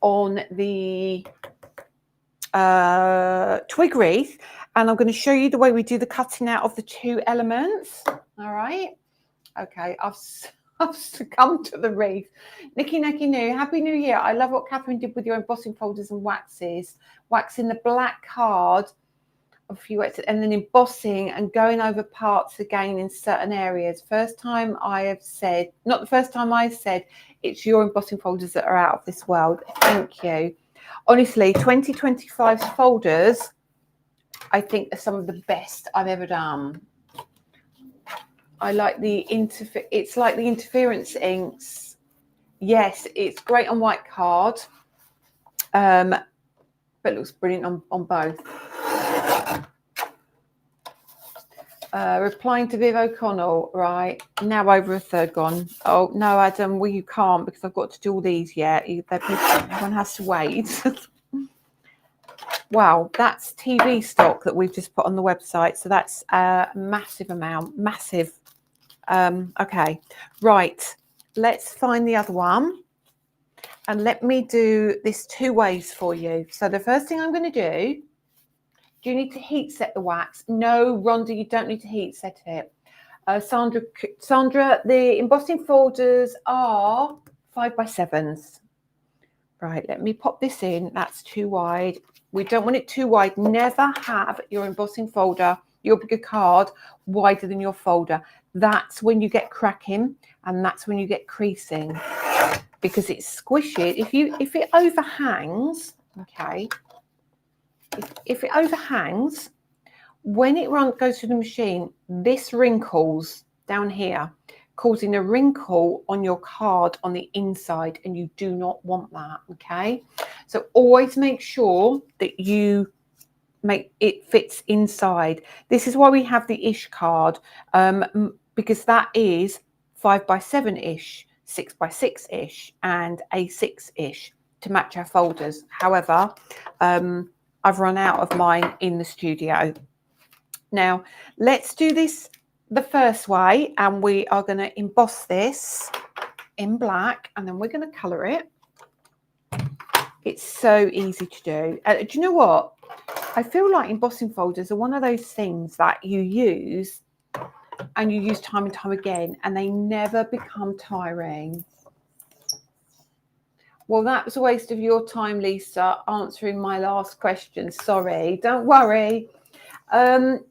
on the twig wreath, and I'm going to show you the way we do the cutting out of the 2 elements. All right. Okay, I've succumbed to the wreath. Nikki New, Happy New Year. I love what Catherine did with your embossing folders and waxes. Waxing the black card, a few waxes, and then embossing and going over parts again in certain areas. First time I have said, not the first time I said, it's your embossing folders that are out of this world. Thank you. Honestly, 2025's folders, I think, are some of the best I've ever done. I like it's like the interference inks. Yes, it's great on white card, but it looks brilliant on both. Replying to Viv O'Connell, right, now over a third gone. Oh no, Adam, well, you can't because I've got to do all these yet. Everyone has to wait. Wow, that's TV stock that we've just put on the website, so that's a massive amount, massive. Okay, right, let's find the other one and let me do this 2 ways for you. So the first thing I'm going to do you need to heat set the wax? No, Rhonda, you don't need to heat set it. Sandra, the embossing folders are 5x7s. Right, let me pop this in. That's too wide. We don't want it too wide. Never have your embossing folder, your bigger card, wider than your folder. That's when you get cracking, and that's when you get creasing, because it's squishy. If it overhangs, okay, if it overhangs, when it goes through the machine, this wrinkles down here, causing a wrinkle on your card on the inside, and you do not want that. Okay, so always make sure that you make it fits inside. This is why we have the ish card, because that is 5 by 7 ish, 6 by 6 ish, and A6 ish to match our folders. However, I've run out of mine in the studio. Now let's do this the first way, and we are going to emboss this in black, and then we're going to colour it. It's so easy to do. Do you know what? I feel like embossing folders are one of those things that you use and you use time and time again, and they never become tiring. Well, that was a waste of your time, Lisa, answering my last question. Sorry, don't worry.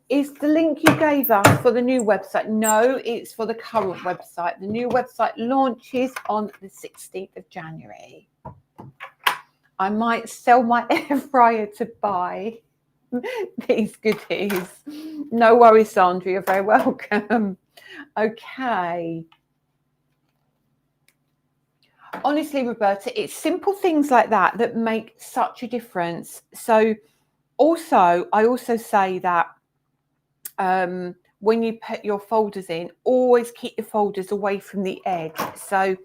Is the link you gave us for the new website? No, it's for the current website. The new website launches on the 16th of January. I might sell my air fryer to buy these goodies. No worries, Sandra, you're very welcome. Okay. Honestly, Roberta, it's simple things like that that make such a difference. So also, I also say that when you put your folders in, always keep your folders away from the edge. So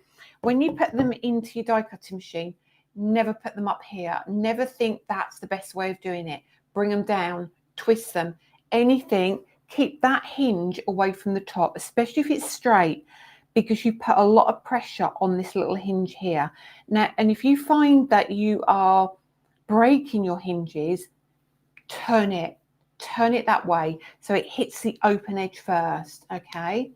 when you put them into your die cutting machine, never put them up here. Never think that's the best way of doing it. Bring them down, twist them, anything. Keep that hinge away from the top, especially if it's straight, because you put a lot of pressure on this little hinge here. Now, and if you find that you are breaking your hinges, turn it that way so it hits the open edge first. Okay.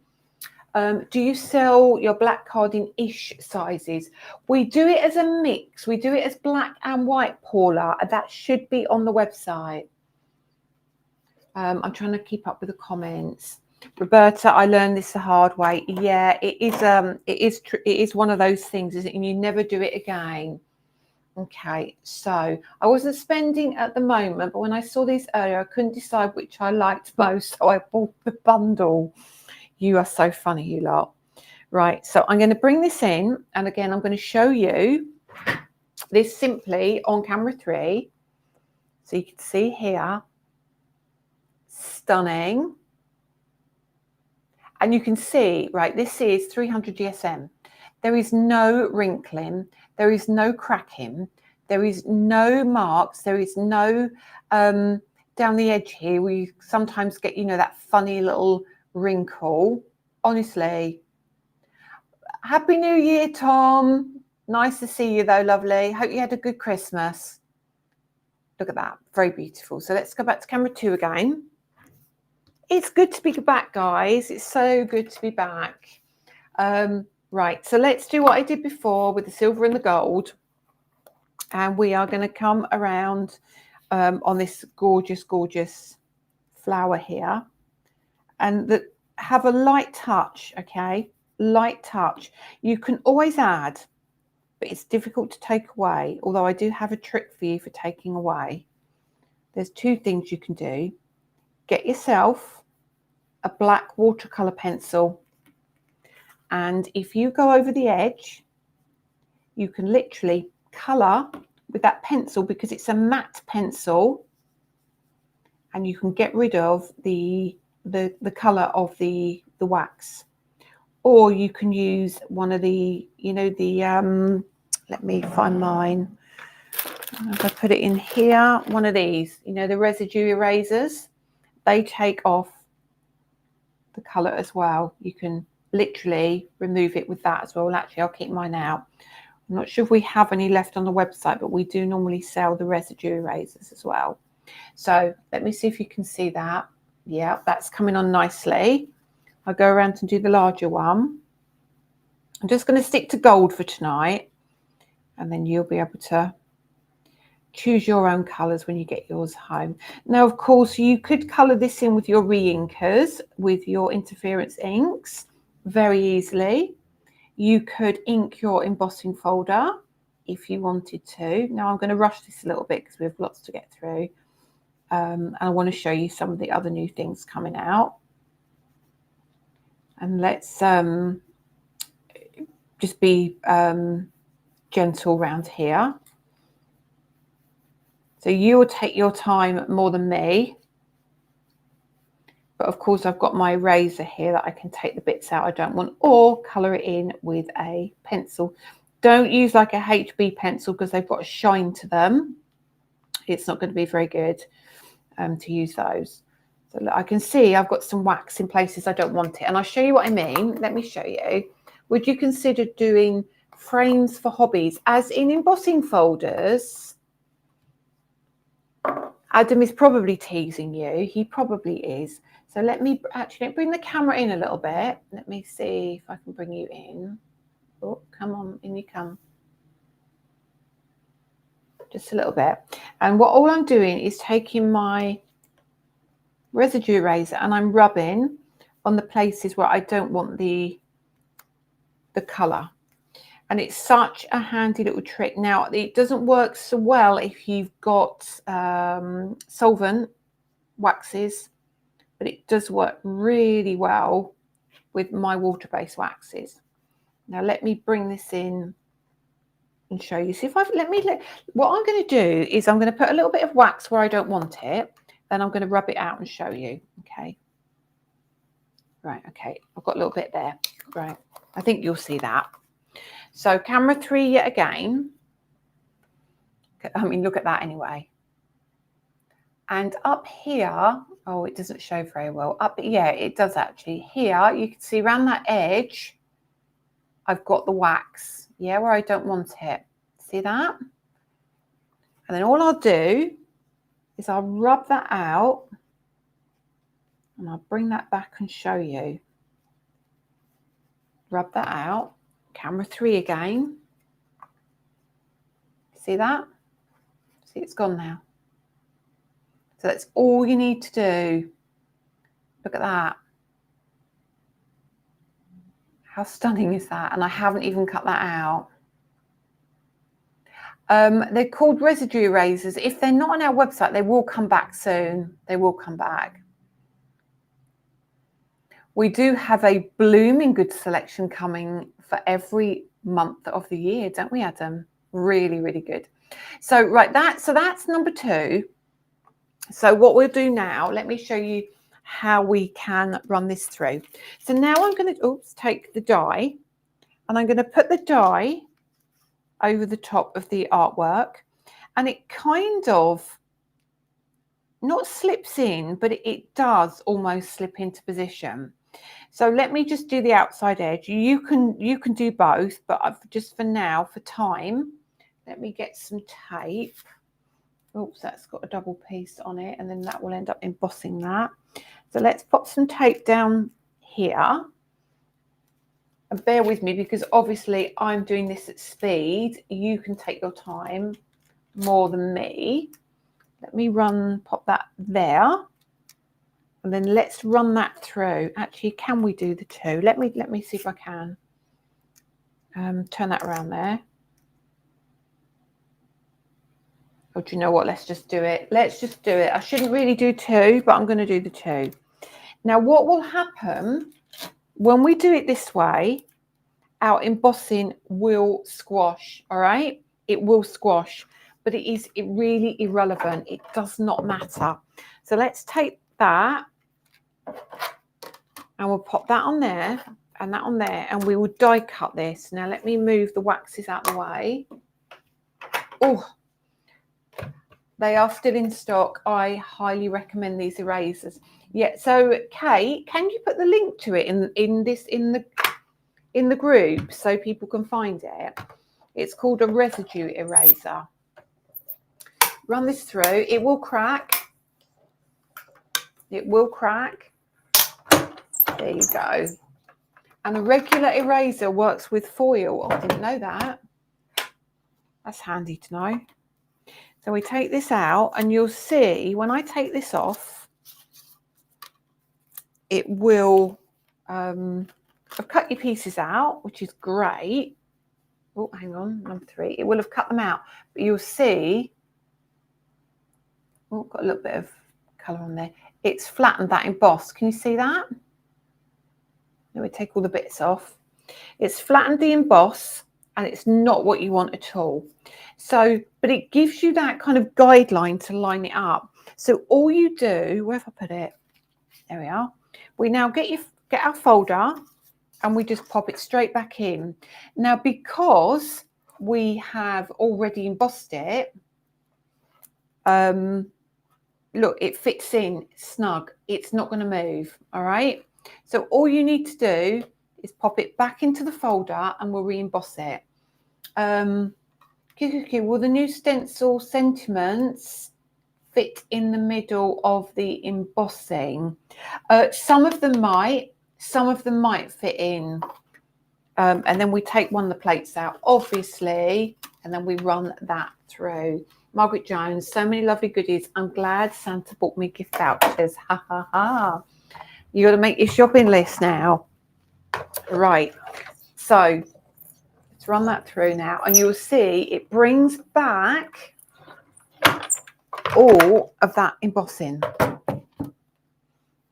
Do you sell your black card in ish sizes? We do it as a mix. We do it as black and white, Paula. That should be on the website. I'm trying to keep up with the comments. Roberta, I learned this the hard way. Yeah, it is one of those things, isn't it? And you never do it again. Okay, so I wasn't spending at the moment, but when I saw these earlier, I couldn't decide which I liked most, so I bought the bundle. You are so funny, you lot. Right, so I'm going to bring this in, and again, I'm going to show you this simply on camera 3. So you can see here, stunning. And you can see, right, this is 300 GSM. There is no wrinkling, there is no cracking, there is no marks, there is no down the edge here. We sometimes get, you know, that funny little wrinkle. Honestly, Happy New Year, Tom. Nice to see you though, lovely. Hope you had a good Christmas. Look at that, very beautiful. So let's go back to camera 2 again. It's good to be back, guys. It's so good to be back. Right, so let's do what I did before with the silver and the gold, and we are going to come around on this gorgeous flower here, and have a light touch. Okay, light touch. You can always add, but it's difficult to take away, although I do have a trick for you for taking away. There's 2 things you can do. Get yourself a black watercolor pencil, and if you go over the edge, you can literally color with that pencil, because it's a matte pencil, and you can get rid of the color of the wax. Or you can use one of the, you know, the let me find mine. If I put it in here, one of these, you know, the residue erasers, they take off the color as well. You can literally remove it with that as well. Well, actually, I'll keep mine out. I'm not sure if we have any left on the website, but we do normally sell the residue erasers as well. So let me see if you can see that. Yeah, that's coming on nicely. I'll go around and do the larger one. I'm just going to stick to gold for tonight, and then you'll be able to choose your own colours when you get yours home. Now, of course, you could colour this in with your re-inkers, with your interference inks, very easily. You could ink your embossing folder if you wanted to. Now, I'm going to rush this a little bit because we have lots to get through. And I want to show you some of the other new things coming out. And let's just be gentle around here. So you will take your time more than me. But of course, I've got my eraser here that I can take the bits out I don't want, or colour it in with a pencil. Don't use like a HB pencil because they've got a shine to them. It's not going to be very good to use those. So look, I can see I've got some wax in places I don't want it. And I'll show you what I mean. Let me show you. Would you consider doing frames for hobbies, as in embossing folders? Adam is probably teasing you. He probably is. So let me actually bring the camera in a little bit. Let me see if I can bring you in. Oh, come on, in you come. Just a little bit. And all I'm doing is taking my residue eraser and I'm rubbing on the places where I don't want the colour. And it's such a handy little trick. Now, it doesn't work so well if you've got solvent waxes, but it does work really well with my water-based waxes. Now, let me bring this in and show you. See if what I'm going to do is I'm going to put a little bit of wax where I don't want it. Then I'm going to rub it out and show you. Okay. Right. Okay. I've got a little bit there. Right. I think you'll see that. So camera 3 yet again. I mean, look at that anyway. And up here, oh, it doesn't show very well. Yeah, it does actually. Here, you can see around that edge, I've got the wax. Yeah, where I don't want it. See that? And then all I'll do is I'll rub that out and I'll bring that back and show you. Rub that out. Camera 3 again. See that? See, it's gone now. So that's all you need to do. Look at that. How stunning is that? And I haven't even cut that out. They're called residue erasers. If they're not on our website, they will come back soon. They will come back. We do have a blooming good selection coming for every month of the year, don't we, Adam? Really, really good. So, right, that's number 2. So what we'll do now, let me show you how we can run this through. So now I'm going to take the die and I'm going to put the die over the top of the artwork, and it kind of not slips in, but it does almost slip into position. So let me just do the outside edge. You can do both, but just for now, for time, let me get some tape. Oops, that's got a double piece on it, and then that will end up embossing that. So let's pop some tape down here. And bear with me because obviously I'm doing this at speed. You can take your time more than me. Let me pop that there. And then let's run that through. Actually, can we do the 2? Let me see if I can. Turn that around there. Oh, do you know what? Let's just do it. Let's just do it. I shouldn't really do 2, but I'm going to do the 2. Now, what will happen when we do it this way, our embossing will squash, all right? It will squash, but it really irrelevant. It does not matter. So let's take that and we'll pop that on there and that on there, and we will die cut this. Now, let me move the waxes out of the way. Oh, they are still in stock. I highly recommend these erasers. Yeah, so Kate, can you put the link to it in the group so people can find it? It's called a residue eraser. Run this through. It will crack. It will crack. There you go. And a regular eraser works with foil. Oh, I didn't know that. That's handy to know. So we take this out, and you'll see when I take this off, it will have cut your pieces out, which is great. Oh, hang on, number 3. It will have cut them out, but you'll see, oh, got a little bit of colour on there. It's flattened that emboss. Can you see that? Let me take all the bits off. It's flattened the emboss, and it's not what you want at all. So, but it gives you that kind of guideline to line it up. So all you do, where have I put it? There we are. We now get our folder and we just pop it straight back in. Now, because we have already embossed it, look, it fits in snug. It's not going to move. All right. So all you need to do is pop it back into the folder and we'll re-emboss it. Will the new stencil sentiments fit in the middle of the embossing? Some of them might fit in. And then we take one of the plates out, obviously, and then we run that through. Margaret Jones, so many lovely goodies. I'm glad Santa bought me gift vouchers. Ha ha ha. You got to make your shopping list now. Right. So let's run that through now. And you'll see it brings back all of that embossing.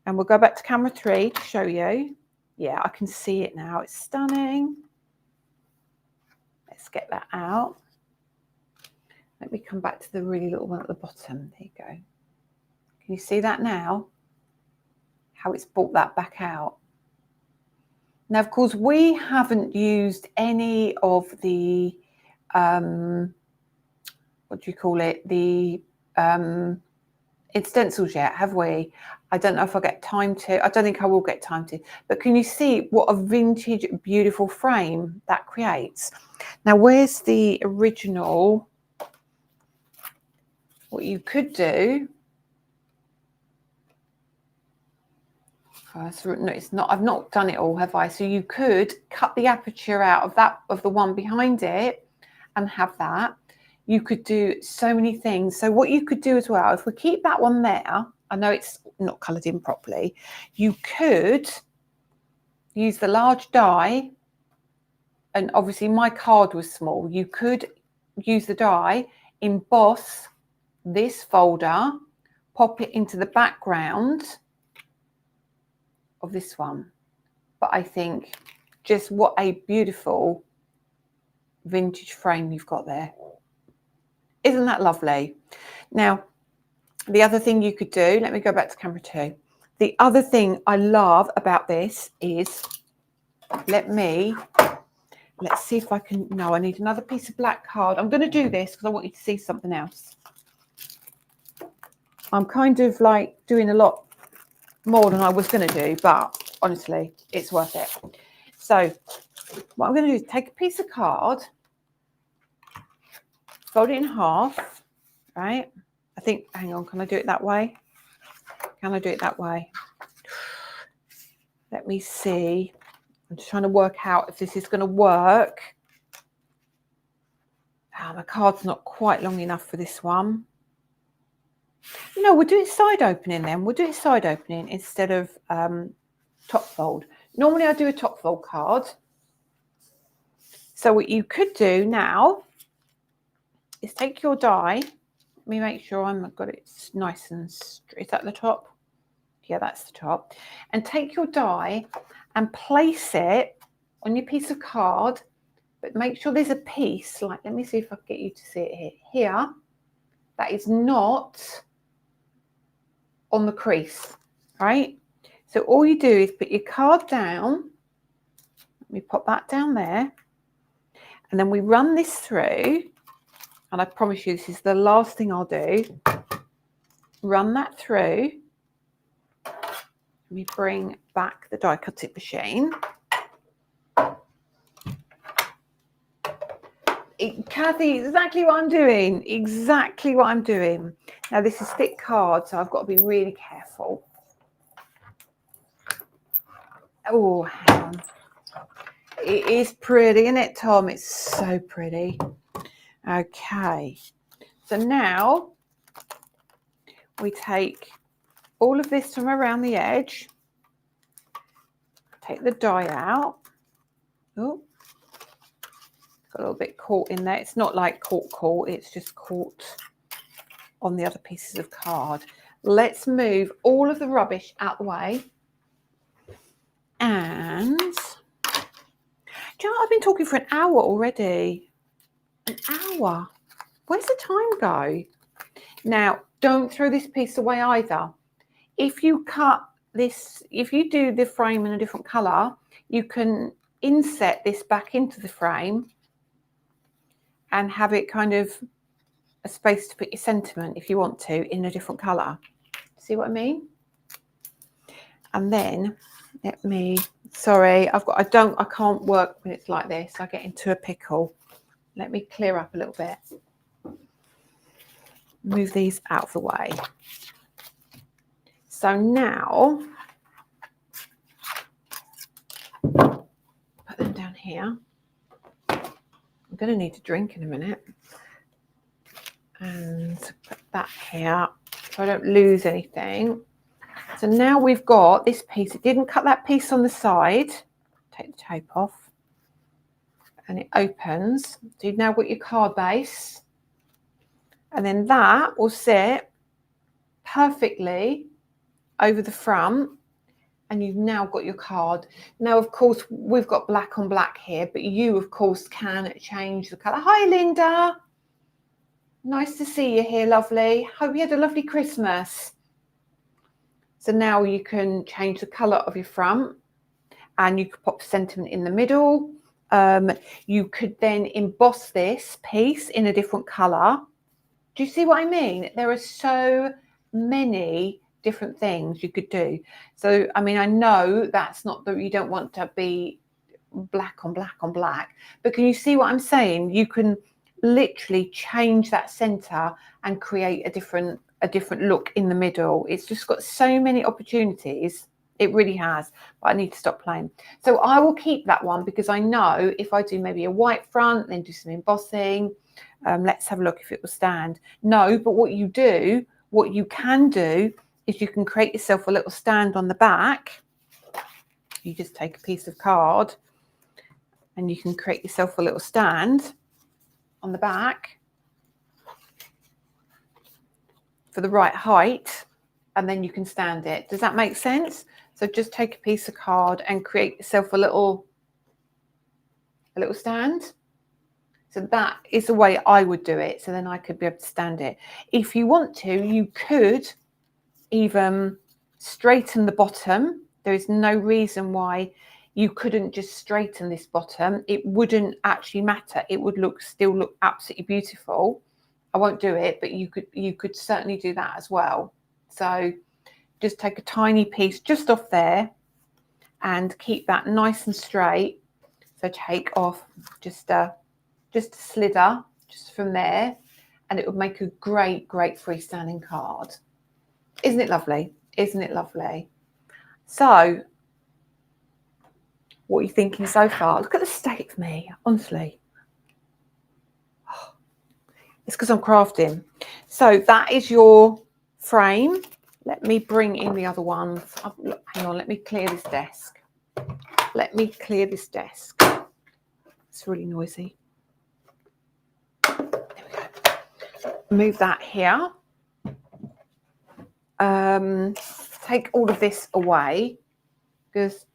And we'll go back to camera 3 to show you. Yeah, I can see it now. It's stunning. Let's get that out. Let me come back to the really little one at the bottom. There you go. Can you see that now? How it's brought that back out. Now, of course, we haven't used any of the, what do you call it? The stencils yet, have we? I don't know if I'll get time to. I don't think I will get time to. But can you see what a vintage, beautiful frame that creates? Now, where's the original? What you could do. No, it's not. I've not done it all, have I? So you could cut the aperture out of the one behind it, and have that. You could do so many things. So what you could do as well, if we keep that one there, I know it's not coloured in properly, you could use the large die, and obviously my card was small. You could use the die, emboss this folder, pop it into the background of this one. But I think just what a beautiful vintage frame you've got there. Isn't that lovely? Now, the other thing you could do, let me go back to camera 2. The other thing I love about this is, let's see if I can, no, I need another piece of black card. I'm going to do this because I want you to see something else. I'm kind of like doing a lot more than I was going to do, but honestly, it's worth it. So what I'm going to do is take a piece of card, fold it in half, right? I think, hang on, can I do it that way? Can I do it that way? Let me see. I'm just trying to work out if this is going to work. Oh, my card's not quite long enough for this one. You know, we'll do it side opening then. We'll do it side opening instead of top fold. Normally I do a top fold card. So what you could do now is take your die. Let me make sure I've got it nice and straight. Is that the top? Yeah, that's the top. And take your die and place it on your piece of card, but make sure there's a piece, like, let me see if I can get you to see it here. Here, that is not on the crease, right? So all you do is put your card down. Let me pop that down there. And then we run this through. And I promise you, this is the last thing I'll do. Run that through. Let me bring back the die cutting machine. Kathy, exactly what I'm doing. Exactly what I'm doing. Now, this is thick card, so I've got to be really careful. Oh, hang on. It is pretty, isn't it, Tom? It's so pretty. Okay. So now we take all of this from around the edge. Take the die out. Oh. Got a little bit caught in there. It's not like caught, it's just caught on the other pieces of card. Let's move all of the rubbish out the way. And do Do you know, I've been talking for an hour already. An hour. Where's the time go? Now, don't throw this piece away either. If you cut this, if you do the frame in a different colour, you can inset this back into the frame and have it kind of a space to put your sentiment if you want to in a different colour. See what I mean? And then let me, sorry, I can't work when it's like this. I get into a pickle. Let me clear up a little bit. Move these out of the way. So now, put them down here. I'm going to need a drink in a minute. And put that here so I don't lose anything. So now we've got this piece. It didn't cut that piece on the side. Take the tape off. And it opens. So you've now got your card base. And then that will sit perfectly over the front. And you've now got your card. Now, of course, we've got black on black here, but you, of course, can change the colour. Hi, Linda. Nice to see you here, lovely. Hope you had a lovely Christmas. So now you can change the colour of your front and you could pop sentiment in the middle. You could then emboss this piece in a different colour. Do you see what I mean? There are so many different things you could do. So, I mean, I know that's not that you don't want to be black on black on black, but can you see what I'm saying? You can literally change that center and create a different look in the middle. It's just got so many opportunities. It really has, but I need to stop playing. So I will keep that one because I know if I do maybe a white front, then do some embossing. Let's have a look if it will stand. No, but what you can do is you can create yourself a little stand on the back. You just take a piece of card and you can create yourself a little stand on the back for the right height, and then you can stand it. Does that make sense? So just take a piece of card and create yourself a little stand. So that is the way I would do it. So then I could be able to stand it. If you want to, you could even straighten the bottom. There is no reason why you couldn't just straighten this bottom. It wouldn't actually matter. It would still look absolutely beautiful. I won't do it, but you could certainly do that as well. So just take a tiny piece just off there and keep that nice and straight. So take off just a slither just from there, and it would make a great freestanding card. Isn't it lovely? Isn't it lovely? So what are you thinking so far? Look at the state of me, honestly. It's because I'm crafting. So that is your frame. Let me bring in the other ones. Hang on, let me clear this desk. Let me clear this desk. It's really noisy. There we go. Move that here. Take all of this away, because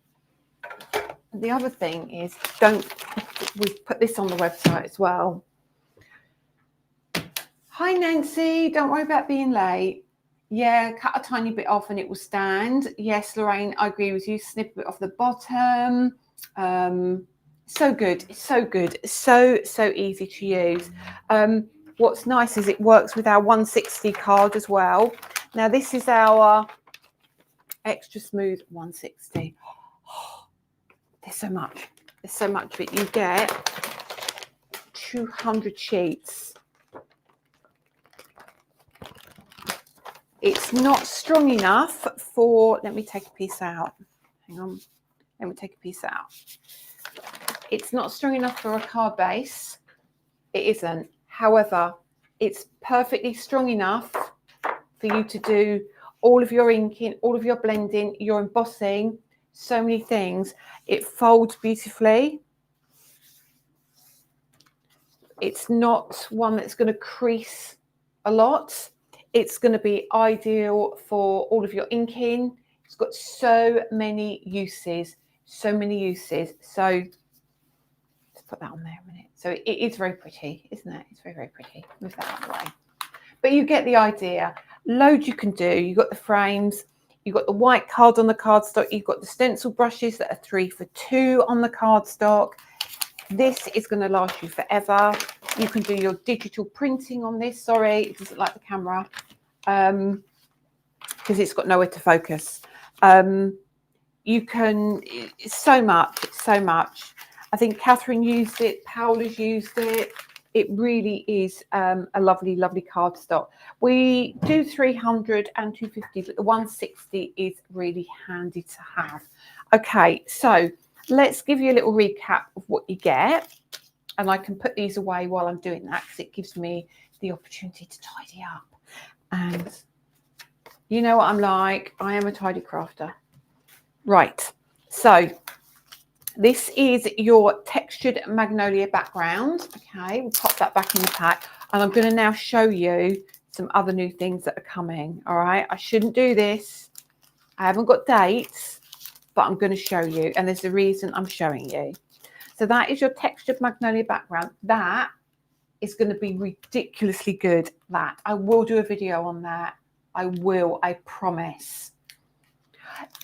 the other thing is, we've put this on the website as well. Hi Nancy, don't worry about being late. Yeah, cut a tiny bit off and it will stand. Yes, Lorraine, I agree with you. Snip a bit off the bottom. So good, it's so good, so easy to use. What's nice is it works with our 160 card as well. Now this is our extra smooth 160. There's so much of it. You get 200 sheets. It's not strong enough for, let me take a piece out. Hang on, let me take a piece out. It's not strong enough for a card base. It isn't. However, it's perfectly strong enough for you to do all of your inking, all of your blending, your embossing, so many things. It folds beautifully. It's not one that's going to crease a lot. It's going to be ideal for all of your inking. It's got so many uses, so many uses. So put that on there a minute. So it is very pretty, isn't it? It's very, very pretty. Move that out of the way. But you get the idea. Loads you can do. You've got the frames. You've got the white card on the cardstock. You've got the stencil brushes that are 3 for 2 on the cardstock. This is going to last you forever. You can do your digital printing on this. Sorry, it doesn't like the camera because it's got nowhere to focus. You can, so much. I think Catherine used it. Paola's used it. It really is a lovely, lovely cardstock. We do 300 and 250, but the 160 is really handy to have. Okay, so let's give you a little recap of what you get. And I can put these away while I'm doing that because it gives me the opportunity to tidy up. And you know what I'm like. I am a tidy crafter. Right, so this is your textured Magnolia background. Okay, we'll pop that back in the pack. And I'm going to now show you some other new things that are coming. All right, I shouldn't do this. I haven't got dates, but I'm going to show you. And there's a reason I'm showing you. So that is your textured Magnolia background. That is going to be ridiculously good. That I will do a video on that. I will, I promise.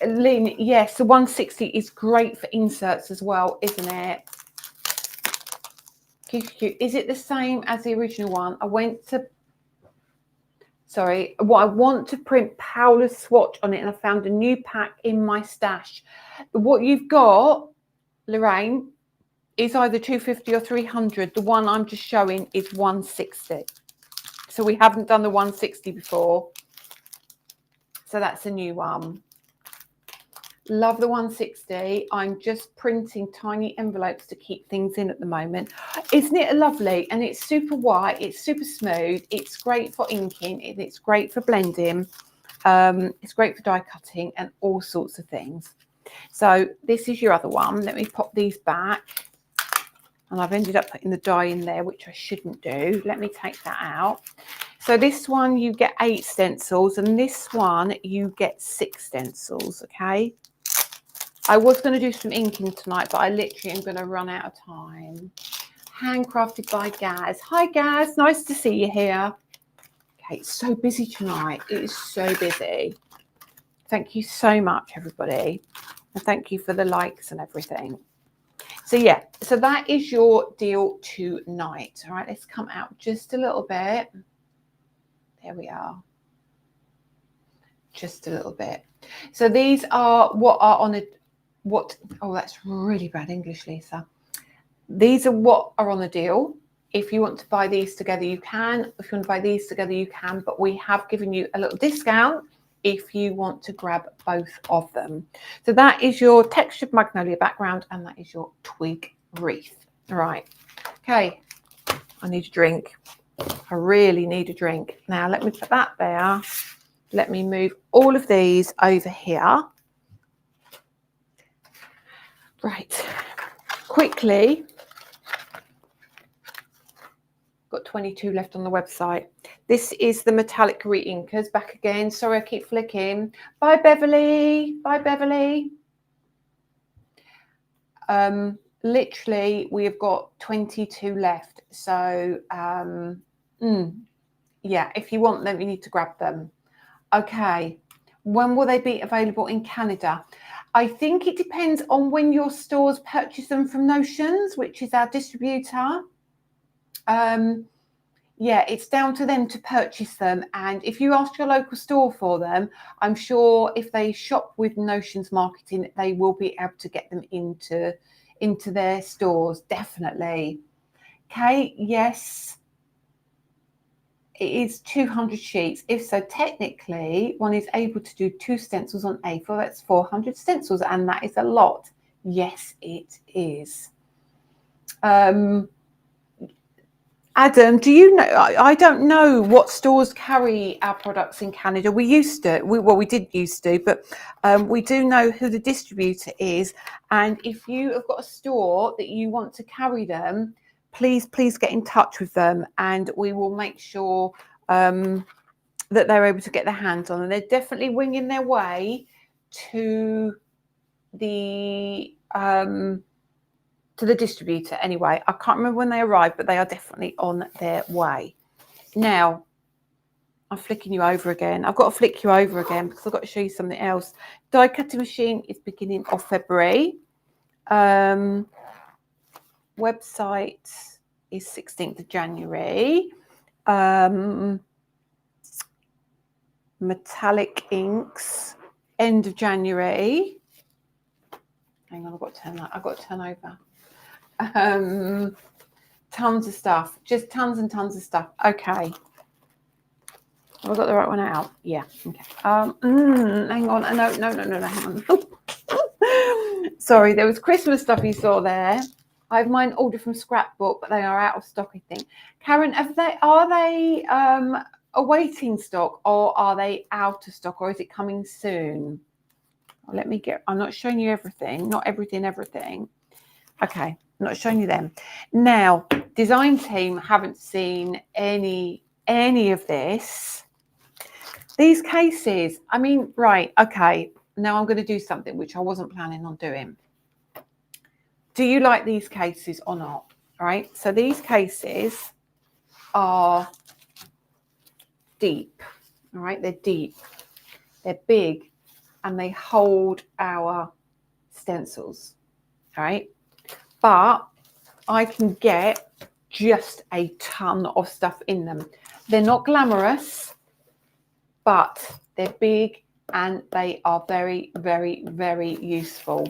Lynn, yes, the 160 is great for inserts as well, isn't it? Cute. Is it the same as the original one? I want to print Paola's swatch on it, and I found a new pack in my stash. What you've got, Lorraine, is either 250 or 300. The one I'm just showing is 160. So we haven't done the 160 before. So that's a new one. Love the 160. I'm just printing tiny envelopes to keep things in at the moment. Isn't it lovely? And it's super white. It's super smooth. It's great for inking. It's great for blending. It's great for die cutting and all sorts of things. So this is your other one. Let me pop these back. And I've ended up putting the die in there, which I shouldn't do. Let me take that out. So this one, you get 8 stencils. And this one, you get 6 stencils, okay? I was going to do some inking tonight, but I literally am going to run out of time. Handcrafted by Gaz. Hi, Gaz. Nice to see you here. Okay, it's so busy tonight. It is so busy. Thank you so much, everybody. And thank you for the likes and everything. So, yeah, so that is your deal tonight. All right, let's come out just a little bit. There we are. Just a little bit. So these are what are on a... oh, that's really bad English, Lisa. These are what are on the deal. If you want to buy these together, you can. If you want to buy these together, you can. But we have given you a little discount if you want to grab both of them. So that is your textured Magnolia background, and that is your twig wreath. All right. Okay. I need a drink. I really need a drink. Now, let me put that there. Let me move all of these over here. Right, quickly, got 22 left on the website. This is the metallic re-inkers, back again. Sorry, I keep flicking. Bye, Beverly. Bye, Beverly. Literally, we have got 22 left. So, yeah, if you want them, you need to grab them. Okay, when will they be available in Canada? I think it depends on when your stores purchase them from Notions, which is our distributor. Yeah, it's down to them to purchase them. And if you ask your local store for them, I'm sure if they shop with Notions marketing, they will be able to get them into their stores, definitely. Okay, yes. It is 200 sheets. If so, technically, one is able to do 2 stencils on A4. That's 400 stencils, and that is a lot. Yes, it is. Adam, do you know? I don't know what stores carry our products in Canada. We used to. We did used to, but we do know who the distributor is. And if you have got a store that you want to carry them, please get in touch with them, and we will make sure that they're able to get their hands on them. They're definitely winging their way to the to the distributor anyway. I can't remember when they arrive, but they are definitely on their way. Now, I'm flicking you over again. I've got to flick you over again because I've got to show you something else. Die cutting machine is beginning of February. Website is 16th of January. Metallic inks, end of January. Hang on, I've got to turn that. I've got to turn over. Tons of stuff, just tons and tons of stuff. Okay. Have I got the right one out? Yeah. Okay. Hang on. No, hang on. Sorry, there was Christmas stuff you saw there. I have mine ordered from Scrapbook, but they are out of stock, I think. Karen, are they awaiting stock, or are they out of stock, or is it coming soon? Let me get. I'm not showing you everything. Not everything. Okay, I'm not showing you them. Now, design team haven't seen any of this. These cases, I mean, right, okay, now I'm going to do something which I wasn't planning on doing. Do you like these cases or not? All right, so these cases are deep, all right, they're deep, they're big, and they hold our stencils, all right, but I can get just a ton of stuff in them. They're not glamorous, but they're big and they are very, very, very useful.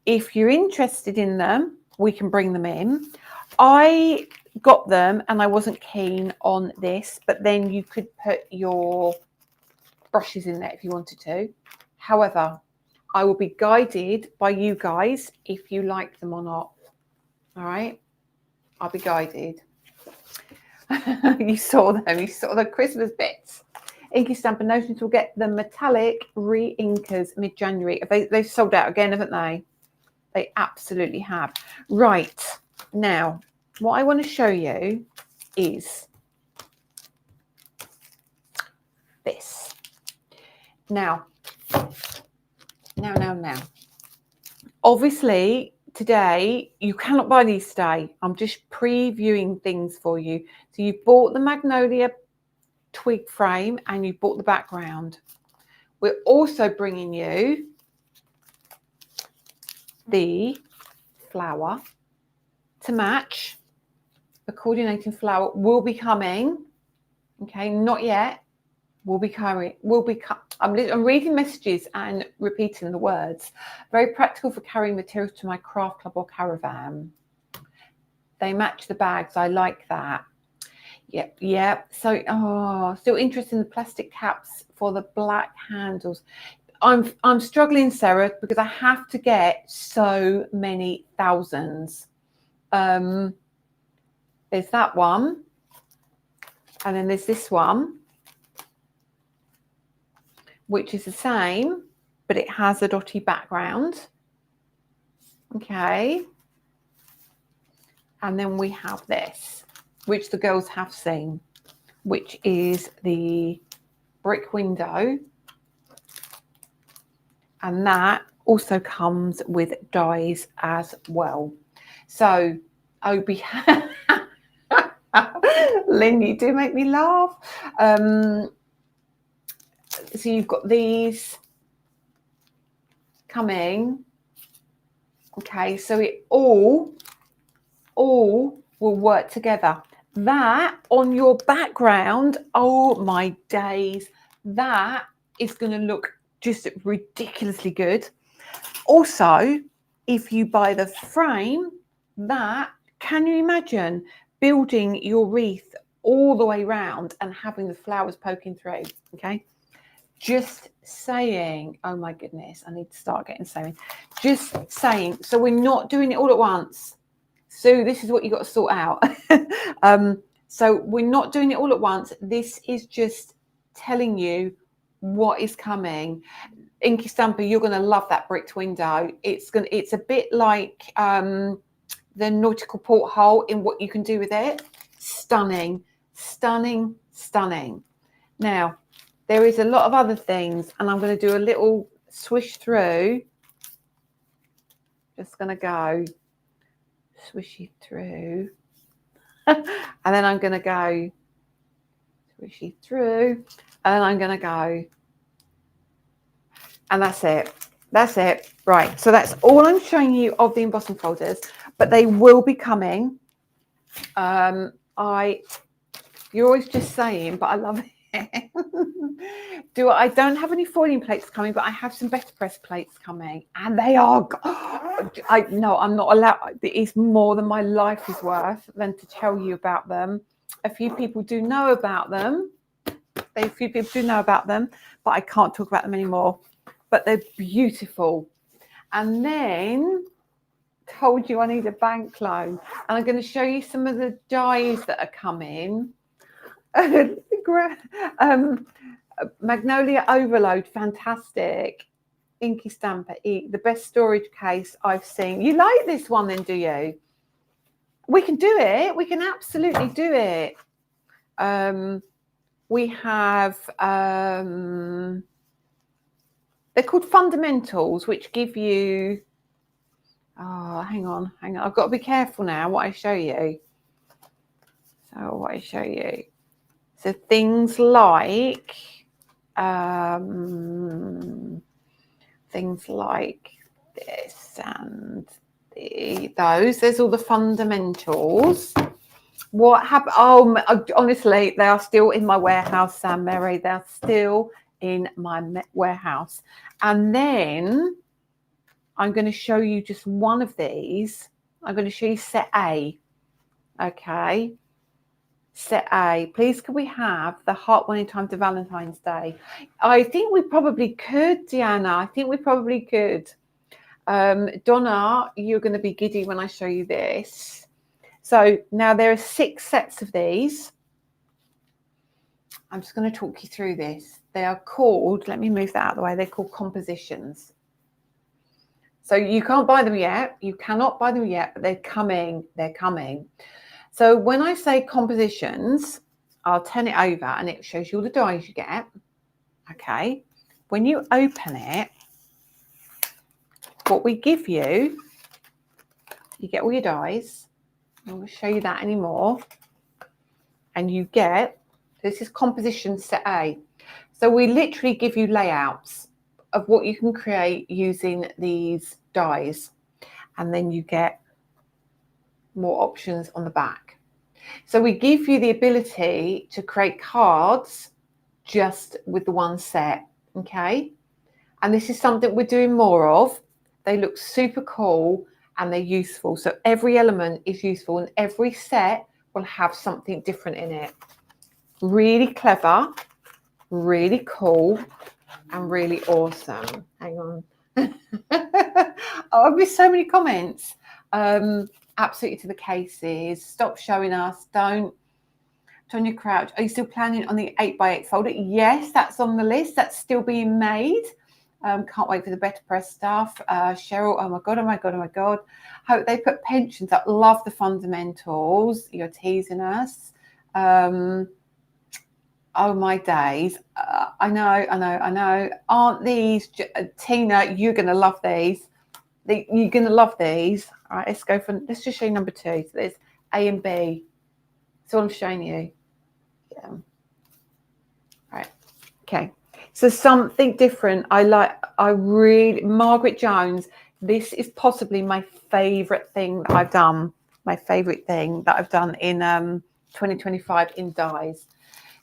If you're interested in them, we can bring them in. I got them and I wasn't keen on this, but then you could put your brushes in there if you wanted to. However, I will be guided by you guys if you like them or not. All right, I'll be guided. You saw them, you saw the Christmas bits. Inky Stamper Notions will get the metallic re-inkers mid-January. They've sold out again, haven't they? They absolutely have. Right, now, what I want to show you is this. Now. Obviously, today, you cannot buy these today. I'm just previewing things for you. So you've bought the Magnolia twig frame and you bought the background. We're also bringing you the flower to match. The coordinating flower will be coming. Okay, not yet. Will be coming. I'm reading messages and repeating the words. Very practical for carrying materials to my craft club or caravan. They match the bags. I like that. Yep. So, still interested in the plastic caps for the black handles. I'm struggling, Sarah, because I have to get so many thousands. There's that one, and then there's this one, which is the same, but it has a dotty background. Okay. And then we have this, which the girls have seen, which is the brick window. And that also comes with dies as well. So, Obi, Lynn, you do make me laugh. So you've got these coming. Okay, so it all will work together. That on your background, oh my days, that is going to look just ridiculously good. Also, if you buy the frame, can you imagine building your wreath all the way around and having the flowers poking through? Okay, just saying. Oh my goodness, I need to start getting sewing. Just saying. So we're not doing it all at once. So this is what you got to sort out. So we're not doing it all at once. This is just telling you what is coming. Inky Stamper, you're going to love that bricked window. It's a bit like the nautical porthole in what you can do with it. Stunning. Now, there is a lot of other things, and I'm going to do a little swish through. Just going to go swish it through. And then I'm going to go swish it through. And then I'm going to go. And that's it. That's it. Right. So that's all I'm showing you of the embossing folders, but they will be coming. You're always just saying, but I love it. I don't have any foiling plates coming, but I have some better press plates coming, and they are. I'm not allowed. It's more than my life is worth than to tell you about them. A few people do know about them. A few people do know about them, but I can't talk about them anymore. But they're beautiful. And then told you I need a bank loan, and I'm going to show you some of the dies that are coming. Magnolia Overload, fantastic. Inky Stamper, the best storage case I've seen. You like this one then, do you? We can do it. We can absolutely do it. We have, they're called fundamentals, which give you, hang on. I've got to be careful now what I show you. So things like this and those. There's all the fundamentals. What happened? Oh, honestly, they are still in my warehouse, Sam Mary. They're still in my warehouse. And then I'm going to show you just one of these. I'm going to show you set A. Okay. Set A. Please, could we have the heart one in time to Valentine's Day? I think we probably could, Deanna. I think we probably could. Donna, you're going to be giddy when I show you this. So now there are 6 sets of these. I'm just going to talk you through this. They are called, let me move that out of the way, they're called compositions. So you can't buy them yet. You cannot buy them yet, but they're coming. They're coming. So when I say compositions, I'll turn it over and it shows you all the dies you get. Okay. When you open it, what we give you, you get all your dies. I won't show you that anymore. And you get, this is composition set A. So we literally give you layouts of what you can create using these dies. And then you get more options on the back. So we give you the ability to create cards just with the one set. Okay. And this is something we're doing more of. They look super cool and they're useful. So every element is useful and every set will have something different in it. Really clever, really cool, and really awesome. Hang on. I've missed so many comments. Absolutely to the cases. Stop showing us. Don't. Tonya Crouch, are you still planning on the 8x8 folder? Yes, that's on the list. That's still being made. Can't wait for the better press stuff. Cheryl, oh my God. Hope they put pensions up. Love the fundamentals. You're teasing us. Oh my days. I know. Aren't these, Tina, you're going to love these. You're going to love these. All right, let's just show you number 2. So there's A and B. That's all I'm showing you. Yeah. Right. Okay. So something different. Margaret Jones, this is possibly my favorite thing that I've done. My favorite thing that I've done in 2025 in dies.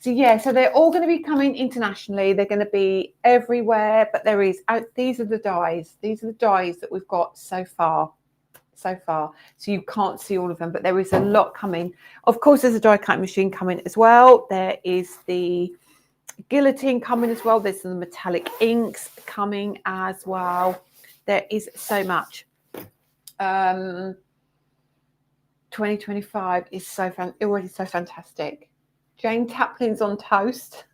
So yeah, so they're all going to be coming internationally. They're going to be everywhere, but these are the dies. These are the dies that we've got so far. So you can't see all of them, but there is a lot coming. Of course, there's a die cutting machine coming as well. There is the guillotine coming as well. There's the metallic inks coming as well. There is so much. 2025 is already so fantastic. Jane Taplin's on toast.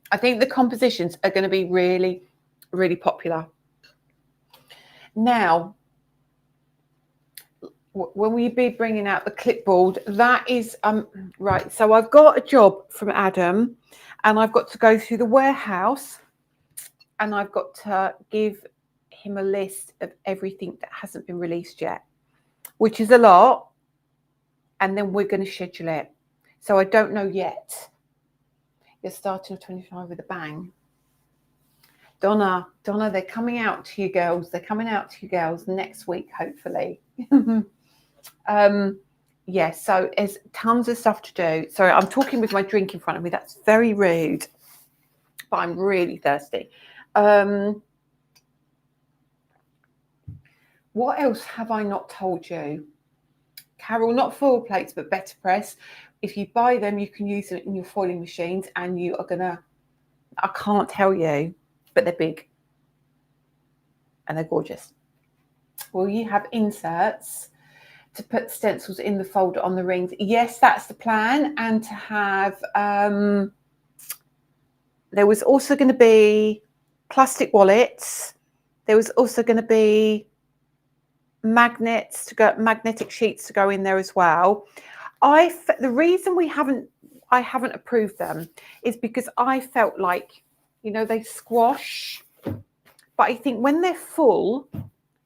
I think the compositions are going to be really, really popular. Now, when we be bringing out the clipboard, that is right. So I've got a job from Adam, and I've got to go through the warehouse and I've got to give him a list of everything that hasn't been released yet, which is a lot, and then we're going to schedule it. So I don't know yet. You're starting with 25 with a bang. Donna, they're coming out to you girls. They're coming out to you girls next week, hopefully. Yeah, so there's tons of stuff to do. Sorry, I'm talking with my drink in front of me. That's very rude, but I'm really thirsty. What else have I not told you? Carol, not foil plates, but better press. If you buy them, you can use them in your foiling machines, and you are gonna, I can't tell you, but they're big and they're gorgeous. Will you have inserts to put stencils in the folder on the rings? Yes, that's the plan. And to have, there was also going to be plastic wallets. There was also going to be magnets to go, magnetic sheets to go in there as well. The reason I haven't approved them is because I felt like, you know, they squash, but I think when they're full,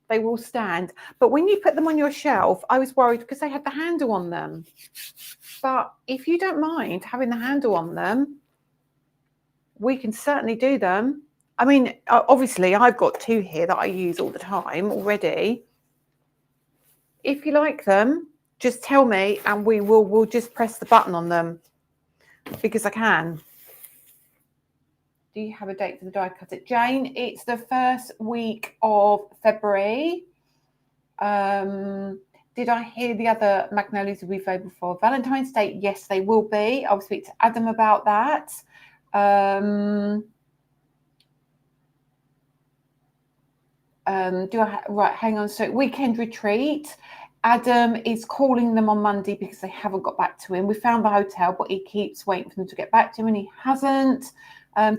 they will stand. But when you put them on your shelf, I was worried because they had the handle on them. But if you don't mind having the handle on them, we can certainly do them. I mean, obviously I've got 2 here that I use all the time already. If you like them, just tell me and we'll just press the button on them because I can. Do you have a date for the die cut it? Jane, it's the first week of February. Did I hear the other Magnolias will be available for Valentine's Day? Yes, they will be. I'll speak to Adam about that. Right, hang on. So weekend retreat. Adam is calling them on Monday because they haven't got back to him. We found the hotel, but he keeps waiting for them to get back to him, and he hasn't.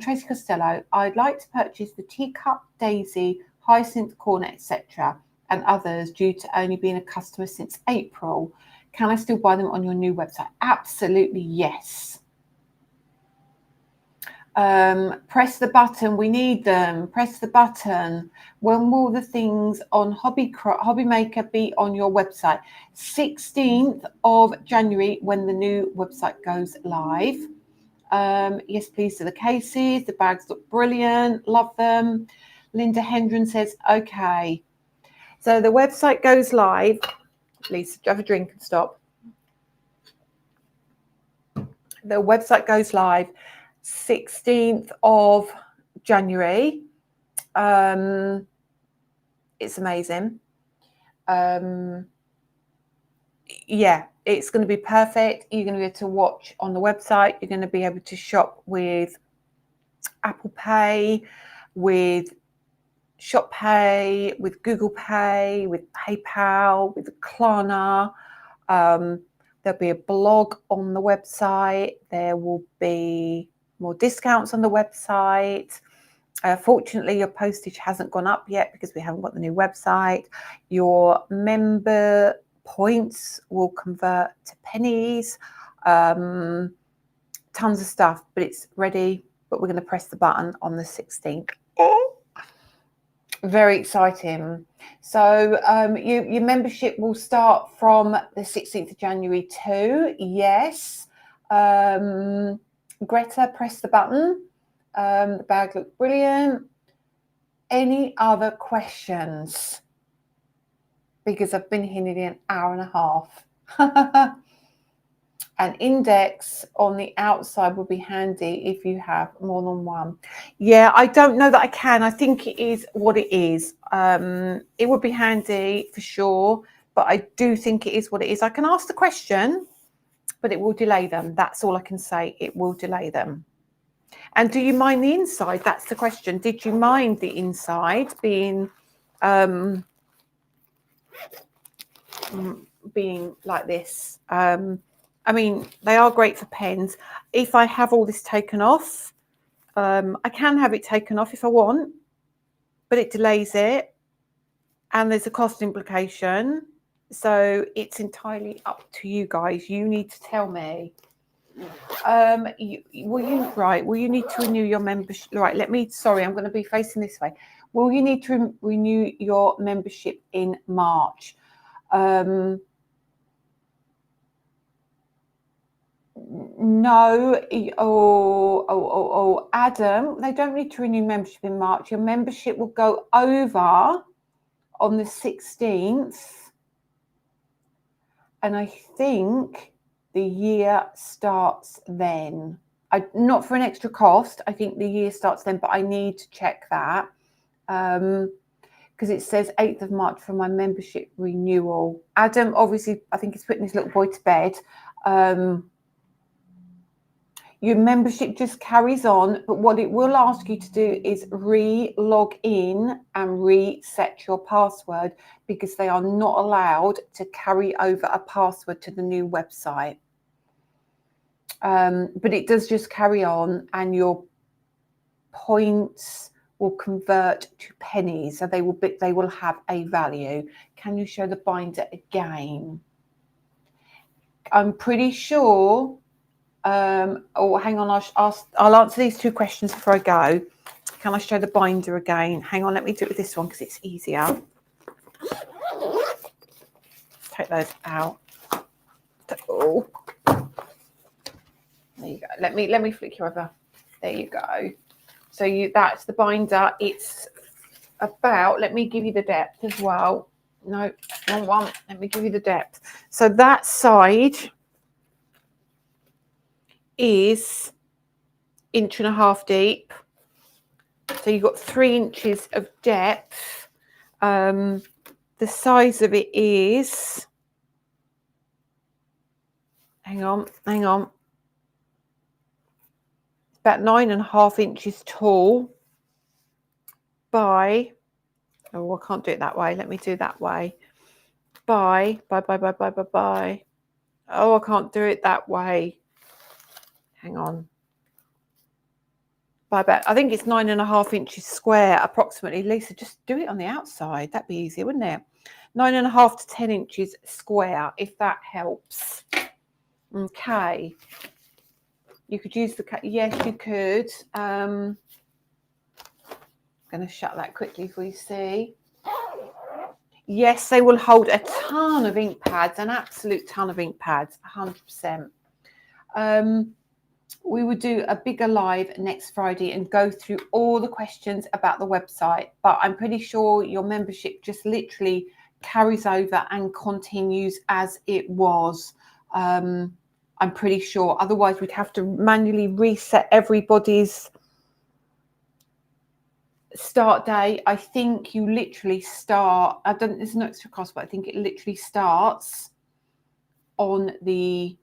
Tracy Costello, I'd like to purchase the teacup, daisy, hyacinth, cornet, etc., and others due to only being a customer since April. Can I still buy them on your new website? Absolutely, yes. Press the button. We need them. Press the button. When will the things on Hobby Maker be on your website? 16th of January when the new website goes live. Yes, please, to the cases. The bags look brilliant. Love them. Linda Hendren says, okay. So the website goes live. Please have a drink and stop. The website goes live 16th of January. It's amazing. Yeah, it's going to be perfect. You're going to be able to watch on the website. You're going to be able to shop with Apple Pay, with Shop Pay, with Google Pay, with PayPal, with Klarna. There'll be a blog on the website. There will be more discounts on the website. Fortunately, your postage hasn't gone up yet because we haven't got the new website. Your member points will convert to pennies. Tons of stuff, but it's ready. But we're going to press the button on the 16th. Very exciting. So your membership will start from the 16th of January too. Yes. Greta, press the button. The bag looked brilliant. Any other questions? Because I've been here nearly an hour and a half. An index on the outside would be handy if you have more than one. Yeah, I don't know that I can. I think it is what it is. It would be handy for sure, but I do think it is what it is. I can ask the question, but it will delay them. That's all I can say. It will delay them. And do you mind the inside? That's the question. Did you mind the inside being like this? I mean, they are great for pens. If I have all this taken off, I can have it taken off if I want, but it delays it and there's a cost implication. So it's entirely up to you guys. You need to tell me. Will you need to renew your membership? Right, I'm going to be facing this way. Will you need to renew your membership in March? No. Adam, they don't need to renew membership in March. Your membership will go over on the 16th. And I think the year starts then. Not for an extra cost. I think the year starts then, but I need to check that. Because it says 8th of March for my membership renewal. Adam, obviously, I think he's putting his little boy to bed. Your membership just carries on, but what it will ask you to do is re-log in and reset your password, because they are not allowed to carry over a password to the new website. But it does just carry on, and your points will convert to pennies, so they will have a value. Can you show the binder again? I'm pretty sure. Oh, hang on. I'll answer these two questions before I go. Can I show the binder again? Hang on. Let me do it with this one because it's easier. Take those out. Oh, there you go. Let me flick you over. There you go. So that's the binder. It's about. Let me give you the depth as well. No, wrong one. Let me give you the depth. So that side is 1.5 inches deep. So you've got 3 inches of depth. The size of it is, hang on. It's about 9.5 inches tall by, oh, I can't do it that way. Let me do that way. By. Oh, I can't do it that way. Hang on. By about, I think it's 9.5 inches square, approximately. Lisa, just do it on the outside. That'd be easier, wouldn't it? 9.5 to 10 inches square, if that helps. Okay. You could use the cut. Yes, you could. I'm going to shut that quickly for you see. Yes, they will hold a ton of ink pads, an absolute ton of ink pads, 100%. We would do a bigger live next Friday and go through all the questions about the website, but I'm pretty sure your membership just literally carries over and continues as it was. I'm pretty sure. Otherwise, we'd have to manually reset everybody's start day. I think you literally start. There's no extra cost, but I think it literally starts on the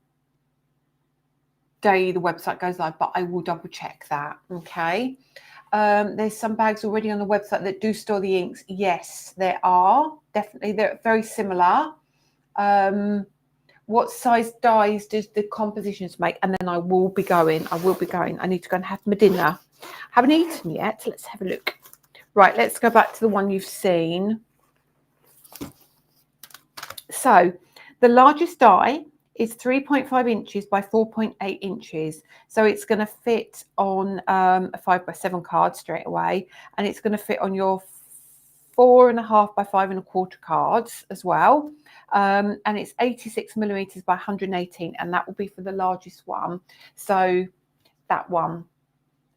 day the website goes live, but I will double check that. Okay. There's some bags already on the website that do store the inks. Yes, there are. Definitely. They're very similar. What size dies does the compositions make? And then I will be going. I need to go and have my dinner. Haven't eaten yet. Let's have a look. Right, let's go back to the one you've seen. So the largest die is 3.5 inches by 4.8 inches. So it's going to fit on a 5x7 card straight away. And it's going to fit on your 4.5 by 5.25 cards as well. And it's 86 millimeters by 118. And that will be for the largest one. So that one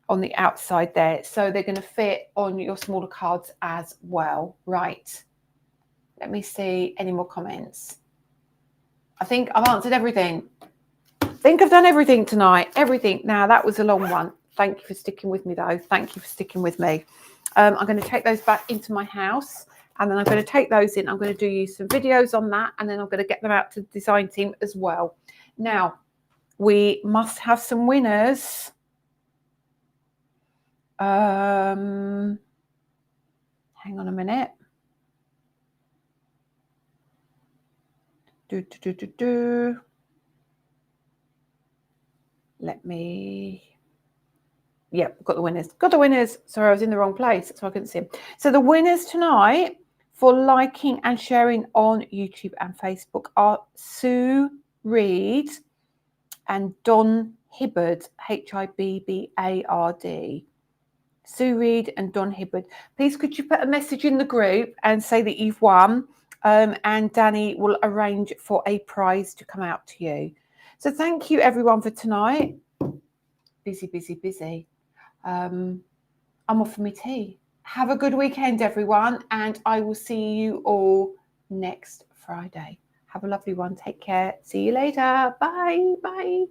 on the outside there. So they're going to fit on your smaller cards as well. Right. Let me see any more comments. I think I've answered everything. I think I've done everything tonight. Everything. Now, that was a long one. Thank you for sticking with me, though. Thank you for sticking with me. I'm going to take those back into my house, and then I'm going to take those in. I'm going to do you some videos on that, and then I'm going to get them out to the design team as well. Now, we must have some winners. Hang on a minute. Let me. Yeah, got the winners. Got the winners. Sorry, I was in the wrong place, so I couldn't see them. So the winners tonight for liking and sharing on YouTube and Facebook are Sue Reed, and Don Hibbard, Hibbard. Sue Reed and Don Hibbard. Please could you put a message in the group and say that you've won, and Danny will arrange for a prize to come out to you. So thank you everyone for tonight. Busy, busy, busy. I'm off for my tea. Have a good weekend, everyone, and I will see you all next Friday. Have a lovely one. Take care. See you later. Bye. Bye.